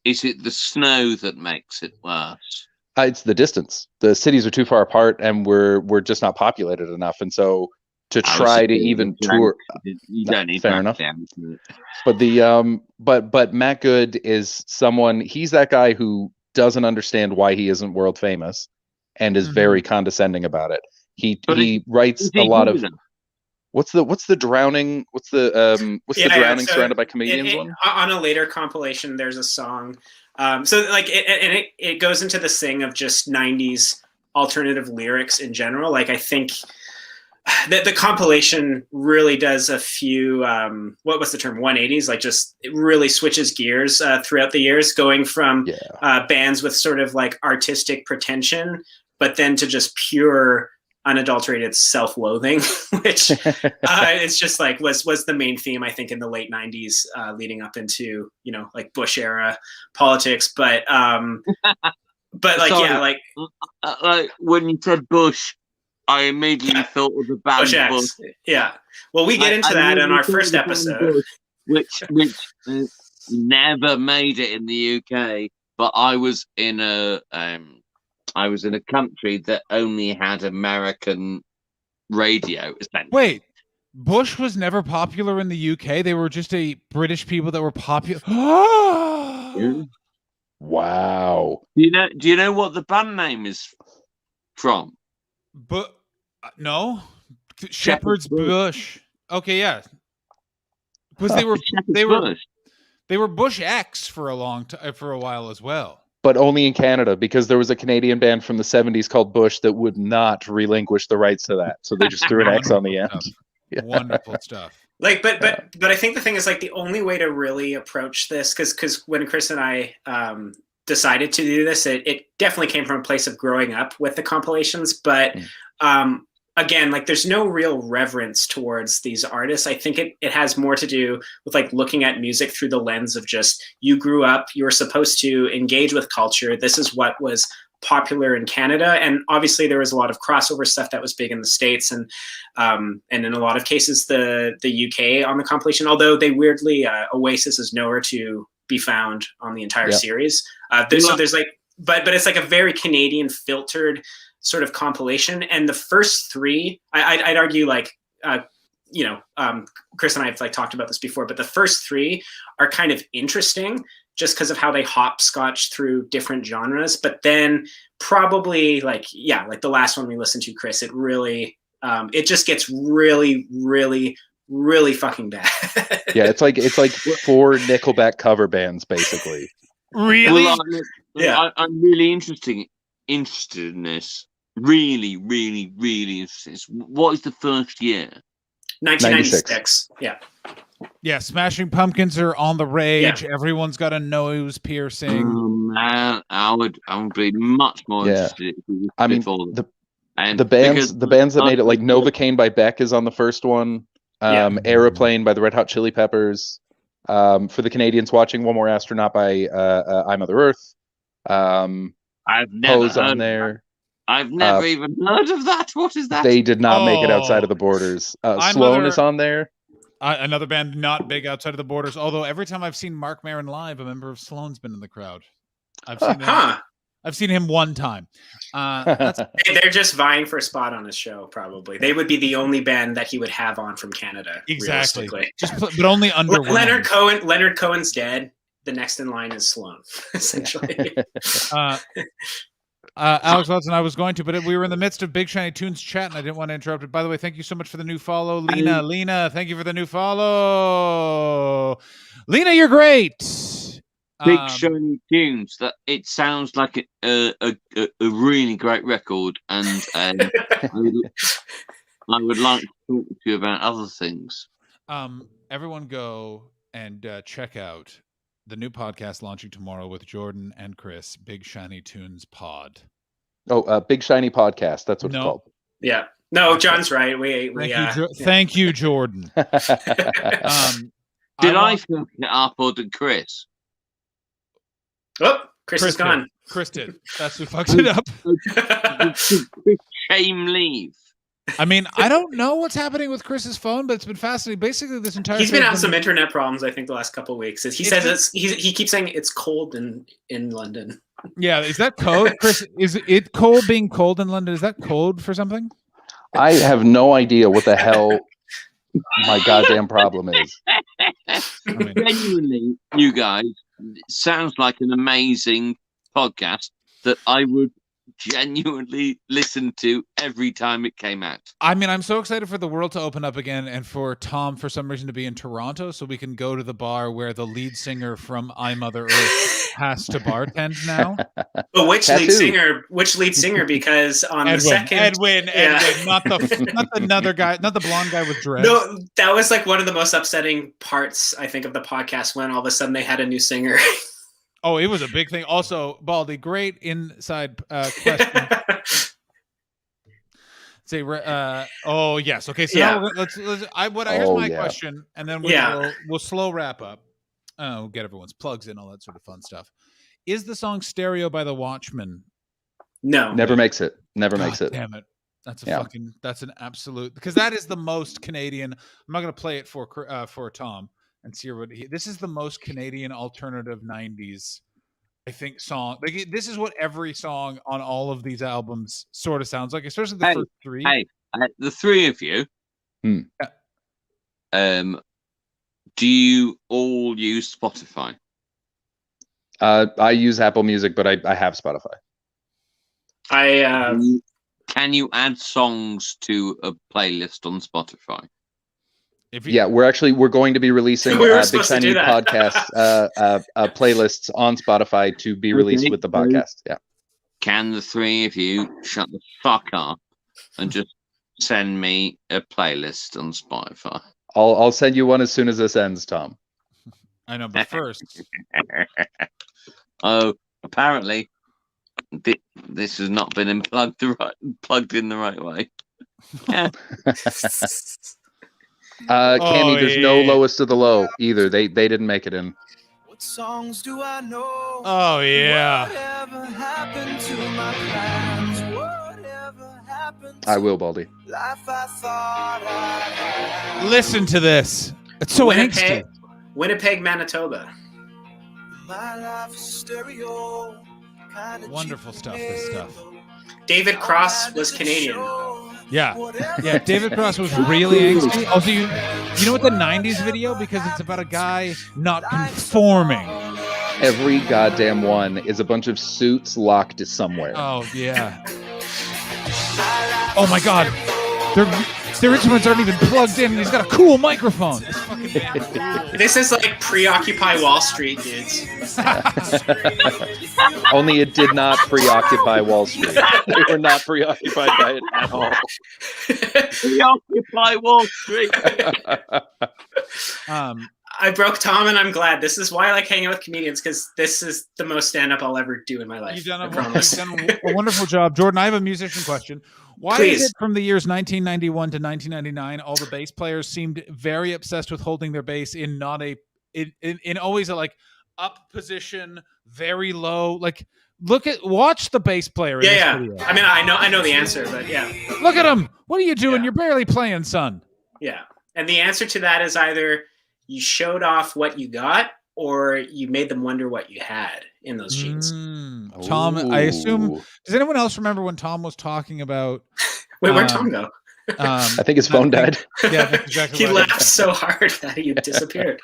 Is it the snow that makes it worse? It's the distance. The cities are too far apart, and we're just not populated enough. And so to try to even tour, you don't need fair enough. Down. But the but Matt Good is someone. He's that guy who doesn't understand why he isn't world famous, and is very condescending about it. He writes a lot of. What's the drowning? What's the drowning so surrounded by comedians one? On a later compilation, there's a song. So like it goes into the sing of just 90s alternative lyrics in general. Like I think the compilation really does a few what was the term 180s, like just it really switches gears throughout the years, going from bands with sort of like artistic pretension, but then to just pure unadulterated self-loathing, which it's just like was the main theme, I think, in the late 90s leading up into, you know, like Bush era politics. But like, sorry, yeah, like when you said Bush, I immediately thought of the band Bush. Yeah. Well, we get into that in our first episode. Bush, which never made it in the UK, but I was in a country that only had American radio. Wait, Bush was never popular in the UK? They were just a British people that were popular? Yeah. Wow. Do you know what the band name is from? But no, Shepherd's Bush. Okay, yeah, because they were Bush X for a while as well. But only in Canada, because there was a Canadian band from the 70s called Bush that would not relinquish the rights to that. So they just threw an X on the end. Yeah. Wonderful stuff. Like, but I think the thing is, like, the only way to really approach this, because when Chris and I decided to do this, it definitely came from a place of growing up with the compilations. But again, like, there's no real reverence towards these artists. I think it has more to do with like looking at music through the lens of just, you grew up, you were supposed to engage with culture. This is what was popular in Canada, and obviously there was a lot of crossover stuff that was big in the States, and in a lot of cases the UK on the compilation, although they weirdly Oasis is nowhere to be found on the entire series. So there's like, but it's like a very Canadian filtered sort of compilation, and the first three, I'd argue, like Chris and I have like talked about this before, but the first three are kind of interesting just because of how they hopscotch through different genres. But then probably like the last one we listened to, Chris, it really it just gets really, really, really fucking bad. Yeah, it's like 4 Nickelback cover bands basically. Really? Well, I'm really interested in this. Really, really, really interesting. What is the first year? 1996. Yeah, Smashing Pumpkins are on the rage. Yeah. Everyone's got a nose piercing. Man, I would be much more interested. I mean, the bands that made it, like Novocaine by Beck is on the first one. Aeroplane by the Red Hot Chili Peppers. For the Canadians watching, One More Astronaut by I'm Mother Earth. I've never Pose on there. I've never even heard of that. What is that? They did not make it outside of the borders. Sloan is on there. Another band not big outside of the borders. Although every time I've seen Mark Maron live, a member of Sloan's been in the crowd. I've seen him one time. They're just vying for a spot on his show. Probably they would be the only band that he would have on from Canada. Exactly. But only under Leonard Cohen. Leonard Cohen's dead. The next in line is Sloan, essentially. Alex Watson, I was going to, but we were in the midst of Big Shiny Tunes chat, and I didn't want to interrupt it. By the way, thank you so much for the new follow, Lena. Lena, thank you for the new follow. Lena, you're great. Big Shiny Tunes. That it sounds like a really great record, and I would like to talk to you about other things. Everyone, go and check out the new podcast launching tomorrow with Jordan and Chris, Big Shiny Tunes Pod. Oh, Big Shiny Podcast. That's what it's called. Yeah. No, John's right. Thank you, Jordan. Did I fuck it up or did Chris? Oh, Chris is gone. Chris did. That's who fucked it up. Shame leave. I mean, I don't know what's happening with Chris's phone, but it's been fascinating. Basically, this entire he's been having some internet problems, I think, the last couple of weeks. He says he keeps saying it's cold in London. Yeah, is that code, Chris? Is it cold being cold in London? Is that code for something? I have no idea what the hell my goddamn problem is. Genuinely, you guys, it sounds like an amazing podcast that I would genuinely listened to every time it came out. I mean, I'm so excited for the world to open up again and for Tom, for some reason, to be in Toronto so we can go to the bar where the lead singer from I Mother Earth has to bartend now. But which lead singer? Because on Edwin, the second Edwin, not the another guy, not the blonde guy with dreads. No, that was like one of the most upsetting parts, I think, of the podcast when all of a sudden they had a new singer. Oh, it was a big thing. Also, Baldy, great inside question. Say, oh yes, okay. So now let's. Here's my question, and then we'll slow wrap up. We'll get everyone's plugs in, all that sort of fun stuff. Is the song "Stereo" by the Watchmen? No, never makes it. Never makes it. Damn it! That's that's an absolute, because that is the most Canadian. I'm not going to play it for Tom and see what this is the most Canadian alternative 90s, I think, song. Like this is what every song on all of these albums sort of sounds like, especially the first three. Hey, the three of you. Do you all use Spotify? I use Apple Music, but I have Spotify. Can you add songs to a playlist on Spotify? We're going to be releasing Big Shiny Podcast playlists on Spotify to be released with the podcast. Yeah. Can the three of you shut the fuck up and just send me a playlist on Spotify? I'll send you one as soon as this ends, Tom. I know, but first. Oh, apparently this has not been plugged in the right way. Candy, there's no lowest of the low either. They didn't make it in. What songs do I know? Oh yeah. Whatever happened to my plans? Whatever happened to I will, Baldy. life I thought I had? Listen to this. It's so angsty. Winnipeg, Manitoba. My life is stereo. Wonderful stuff. This stuff. David Cross was Canadian. Yeah. David Cross was really angsty. Also, you know what the '90s video, because it's about a guy not conforming. Every goddamn one is a bunch of suits locked somewhere. Oh yeah. Oh my God. Their instruments aren't even plugged in, and he's got a cool microphone. It's fucking cool. This is like pre-Occupy Wall Street, dudes. Only it did not preoccupy Wall Street. They were not preoccupied by it at all. Preoccupy Wall Street. I broke Tom, and I'm glad. This is why I like hanging out with comedians, because this is the most stand-up I'll ever do in my life. You've done a wonderful job. Jordan, I have a musician question. Why is it from the years 1991 to 1999, all the bass players seemed very obsessed with holding their bass in in always a like up position, very low? Like, watch the bass player in this video. I mean, I know the answer, but yeah. Look at him. What are you doing? You're barely playing, son. Yeah. And the answer to that is either you showed off what you got, or you made them wonder what you had in those jeans. Tom, I assume. Does anyone else remember when Tom was talking about? Wait, where'd Tom go? I think his phone died. Yeah, that's exactly. He laughed so hard that he disappeared.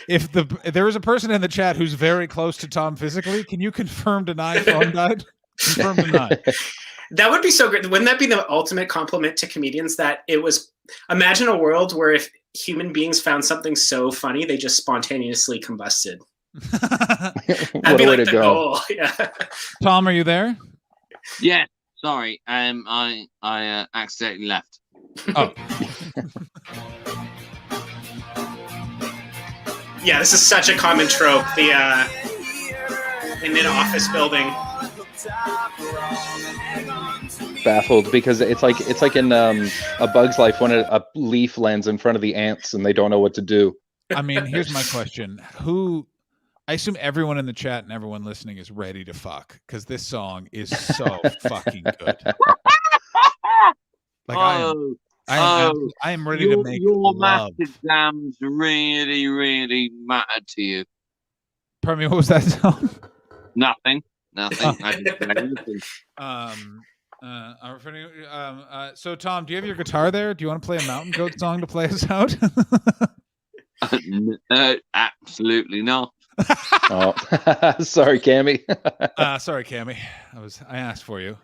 If there is a person in the chat who's very close to Tom physically, can you confirm, deny phone died? Confirm, deny. That would be so great. Wouldn't that be the ultimate compliment to comedians? That it was. Imagine a world where if human beings found something so funny, they just spontaneously combusted. That'd be like the goal. Yeah. Tom, are you there? Yeah. Sorry. I accidentally left. Oh. Yeah, this is such a common trope. In an office building. Baffled, because it's like in A Bug's Life when a leaf lands in front of the ants and they don't know what to do. I mean, here's my question: I assume everyone in the chat and everyone listening is ready to fuck, because this song is so fucking good. Like I am ready to make your love. math exams really, really matter to you. Pardon me, what was that song? Nothing. I didn't say anything. So Tom, do you have your guitar there? Do you want to play a Mountain Goat song to play us out? Absolutely not. Oh, sorry, Cammy. Sorry, Cammy. I asked for you.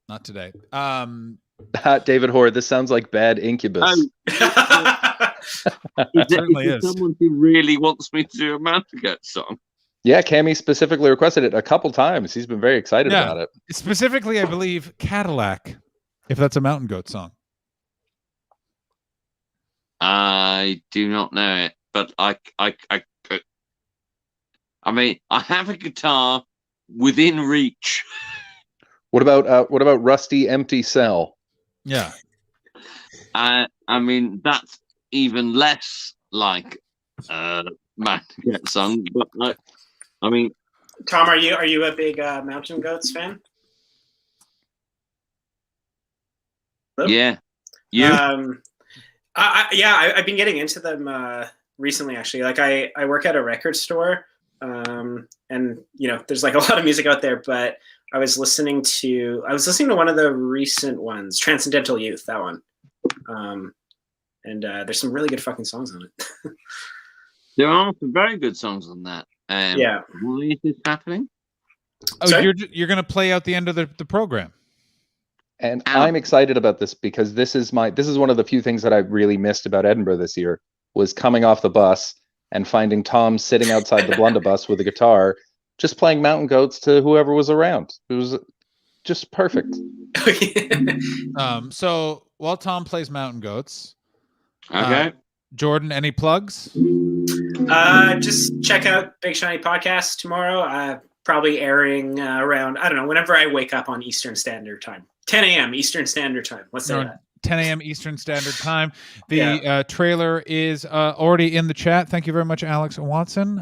Not today. David Hoare, this sounds like bad Incubus. Certainly is. Someone who really wants me to do a Mountain Goat song. Yeah, Cammy specifically requested it a couple times. He's been very excited about it. Specifically, I believe Cadillac, if that's a Mountain Goat song. I do not know it, but I mean, I have a guitar within reach. What about Rusty Empty Cell? Yeah. I mean, that's even less like Mountain Goat song, but I mean, Tom, are you a big Mountain Goats fan? Hello? Yeah. You? I've been getting into them recently. Actually, like I work at a record store, and there's like a lot of music out there. But I was listening to one of the recent ones, Transcendental Youth, that one. And there's some really good fucking songs on it. There are some very good songs on that. Yeah. Why is this happening? Oh, Sorry? you're going to play out the end of the program. And I'm excited about this because this is one of the few things that I really missed about Edinburgh this year was coming off the bus and finding Tom sitting outside the blunderbuss with a guitar, just playing Mountain Goats to whoever was around. It was just perfect. So while Tom plays Mountain Goats, Okay. Jordan, any plugs? Just check out Big Shiny Podcast tomorrow. Probably airing around, I don't know, whenever I wake up on Eastern Standard Time. 10 a.m. Eastern Standard Time. Let's say that. 10 a.m. Eastern Standard Time. The trailer is already in the chat. Thank you very much, Alex Watson.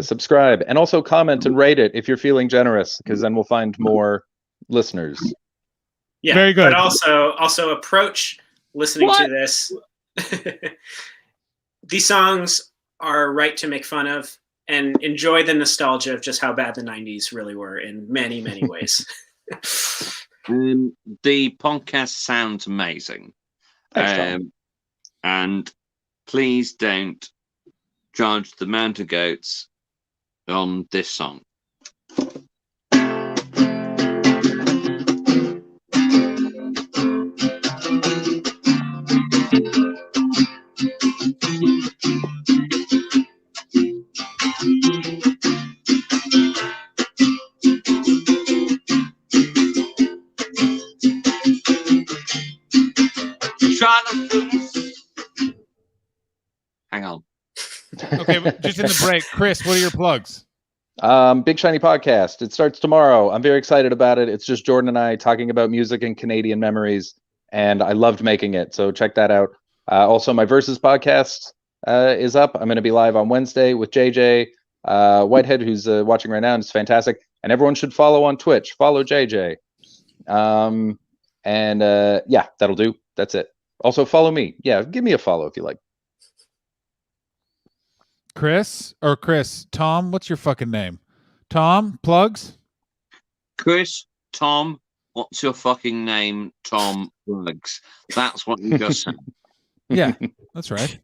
Subscribe and also comment and rate it if you're feeling generous, because then we'll find more listeners. Yeah, very good. But also approach listening to this. These songs are right to make fun of and enjoy the nostalgia of just how bad the 90s really were in many, many ways. The podcast sounds amazing. Thanks, and please don't judge the Mountain Goats on this song. Hang on. Okay, just in the break, Chris, what are your plugs? Big Shiny Podcast. It starts tomorrow. I'm very excited about it. It's just Jordan and I talking about music and Canadian memories, and I loved making it. So check that out. Also, my Versus podcast is up. I'm going to be live on Wednesday with JJ Whitehead, who's watching right now, and it's fantastic. And everyone should follow on Twitch. Follow JJ. Yeah, that'll do. That's it. Also, follow me. Yeah, give me a follow if you like. Chris, Tom, what's your fucking name? Tom, plugs? Chris, Tom, what's your fucking name? Tom, plugs. That's what you just said. Yeah, that's right.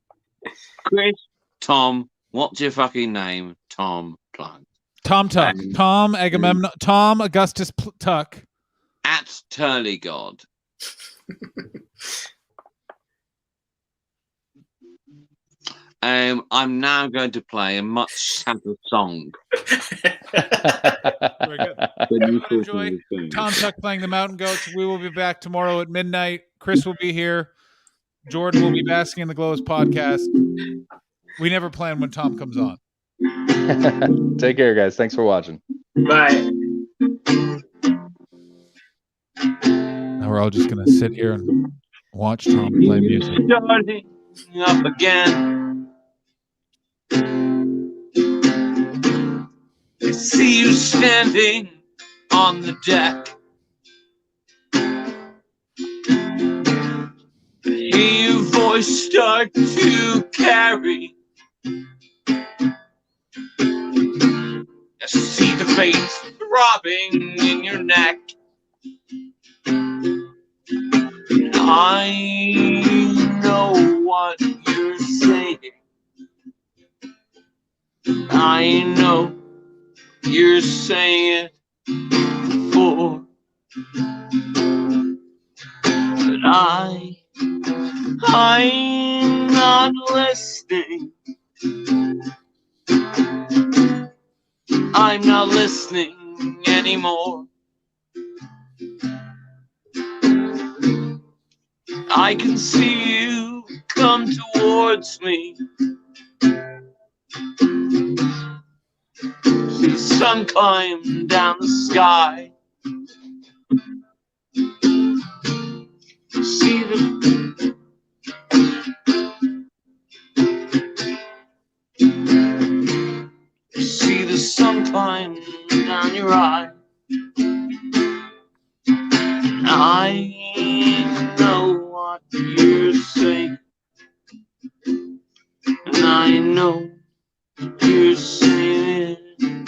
Chris, Tom, what's your fucking name? Tom, plugs. Tom Tuck. Tom Agamemnon. Tom Augustus Tuck. At Turley God. I'm now going to play a much sadder song. Very good. Enjoy Tom Tuck playing the Mountain Goats. We will be back tomorrow at midnight. Chris will be here. Jordan will be basking in the Glows podcast. We never plan when Tom comes on. Take care, guys. Thanks for watching. Bye. Now we're all just going to sit here and watch Tom play music. Starting up again. I see you standing on the deck. I hear your voice start to carry. I see the veins throbbing in your neck. I know what you're saying. I know you're saying it before, but I'm not listening. I'm not listening anymore. I can see you come towards me. See the sun climb down the sky. See the sun climb down your eye. I know what you're saying, and I know you're saying it,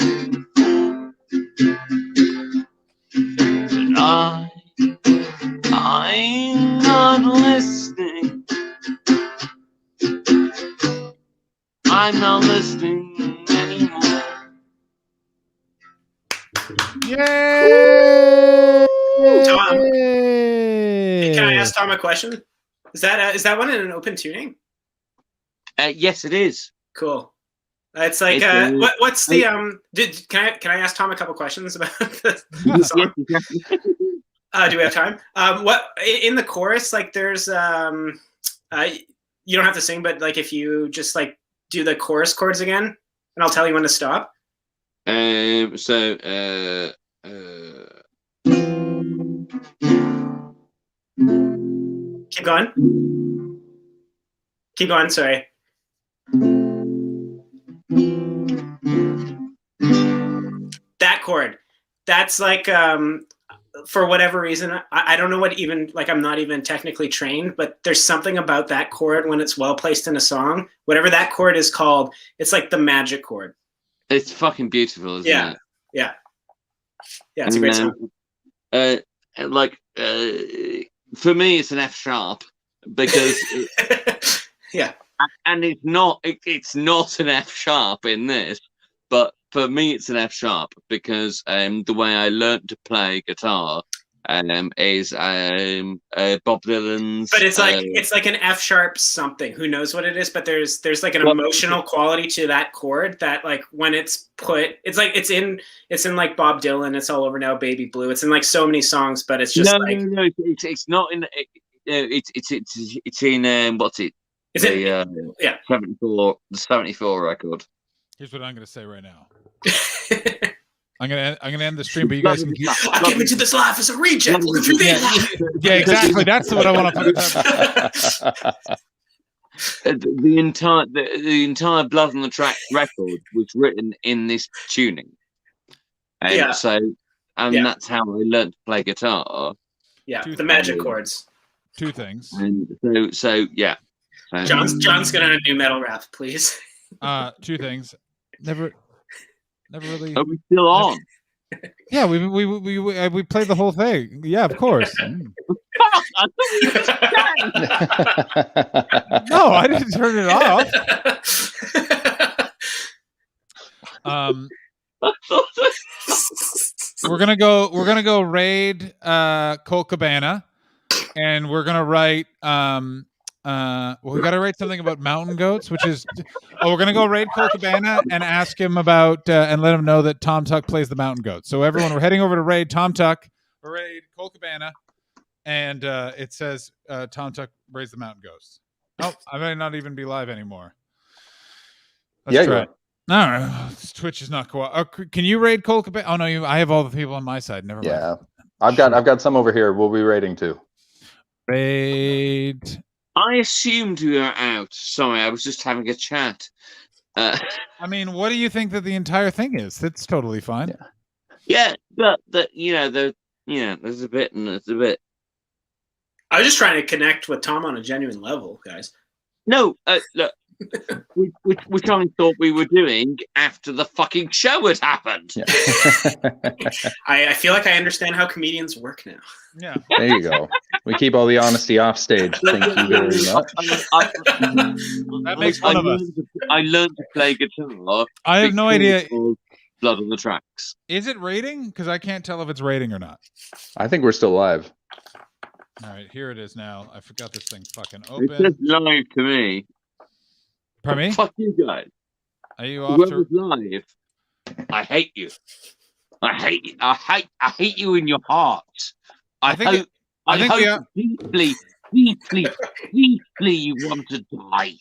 but I'm not listening. I'm not listening anymore. Yay! Tom, can I ask Tom a question? Is that one in an open tuning? Yes, it is. Cool. It's like what's the can I ask Tom a couple questions about the song? Do we have time? What in the chorus? Like, there's you don't have to sing, but like if you just like do the chorus chords again, and I'll tell you when to stop. Keep going. Keep going. Sorry. That chord. That's like for whatever reason, I don't know what even, like, I'm not even technically trained, but there's something about that chord when it's well placed in a song. Whatever that chord is called, it's like the magic chord. It's fucking beautiful, isn't it? Yeah. Yeah, it's a great song. For me, it's an F sharp because yeah, and it's not an F sharp in this, but for me, it's an F sharp because the way I learned to play guitar is Bob Dylan's. But it's like an F sharp something. Who knows what it is? But there's like an emotional quality to that chord that, like, when it's put, it's like it's in like Bob Dylan. It's all over now, Baby Blue. It's in like so many songs, but it's just it's not in. It's in what's it? Is it? Yeah. 74, the 74 record. Here's what I'm going to say right now. I'm gonna end the stream, but you guys can keep. I came into this life as a reject. Yeah, exactly. That's what I want to talk about. The entire Blood on the Track record was written in this tuning, and that's how I learned to play guitar. Yeah, the magic chords. Two things. And so yeah. John's gonna do metal rap, please. Two things. Never really. Are we still on? Yeah, we played the whole thing. Yeah, of course. No, I didn't turn it off. We're gonna go raid Colt Cabana, and we're gonna write we got to write something about mountain goats, which is we're gonna go raid Colt Cabana and ask him about and let him know that Tom Tuck plays the mountain goat. So everyone, we're heading over to raid Tom Tuck, raid Colt Cabana, and it says Tom Tuck raised the mountain goats. Oh, I may not even be live anymore. Let's try. No, Twitch is not cool. Can you raid Colt Cabana? Oh no, I have all the people on my side. Never mind. Yeah, I've got some over here. We'll be raiding too. Raid. I assumed we were out. Sorry, I was just having a chat. I mean, what do you think that the entire thing is? It's totally fine. Yeah, but there's a bit and there's a bit. I was just trying to connect with Tom on a genuine level, guys. No, look, which I thought we were doing after the fucking show had happened. Yeah. I feel like I understand how comedians work now. Yeah. There you go. We keep all the honesty off stage. Thank you very much. That makes one of us. I learned to play guitar. I have no idea. Blood on the Tracks. Is it rating? Because I can't tell if it's rating or not. I think we're still live. All right, here it is now. I forgot this thing fucking It open. says live to me. Pardon me? Fuck you guys. Are you off Whoever's to... live, I hate you. I hate you. I hate you in your heart. I hope deeply you want to die.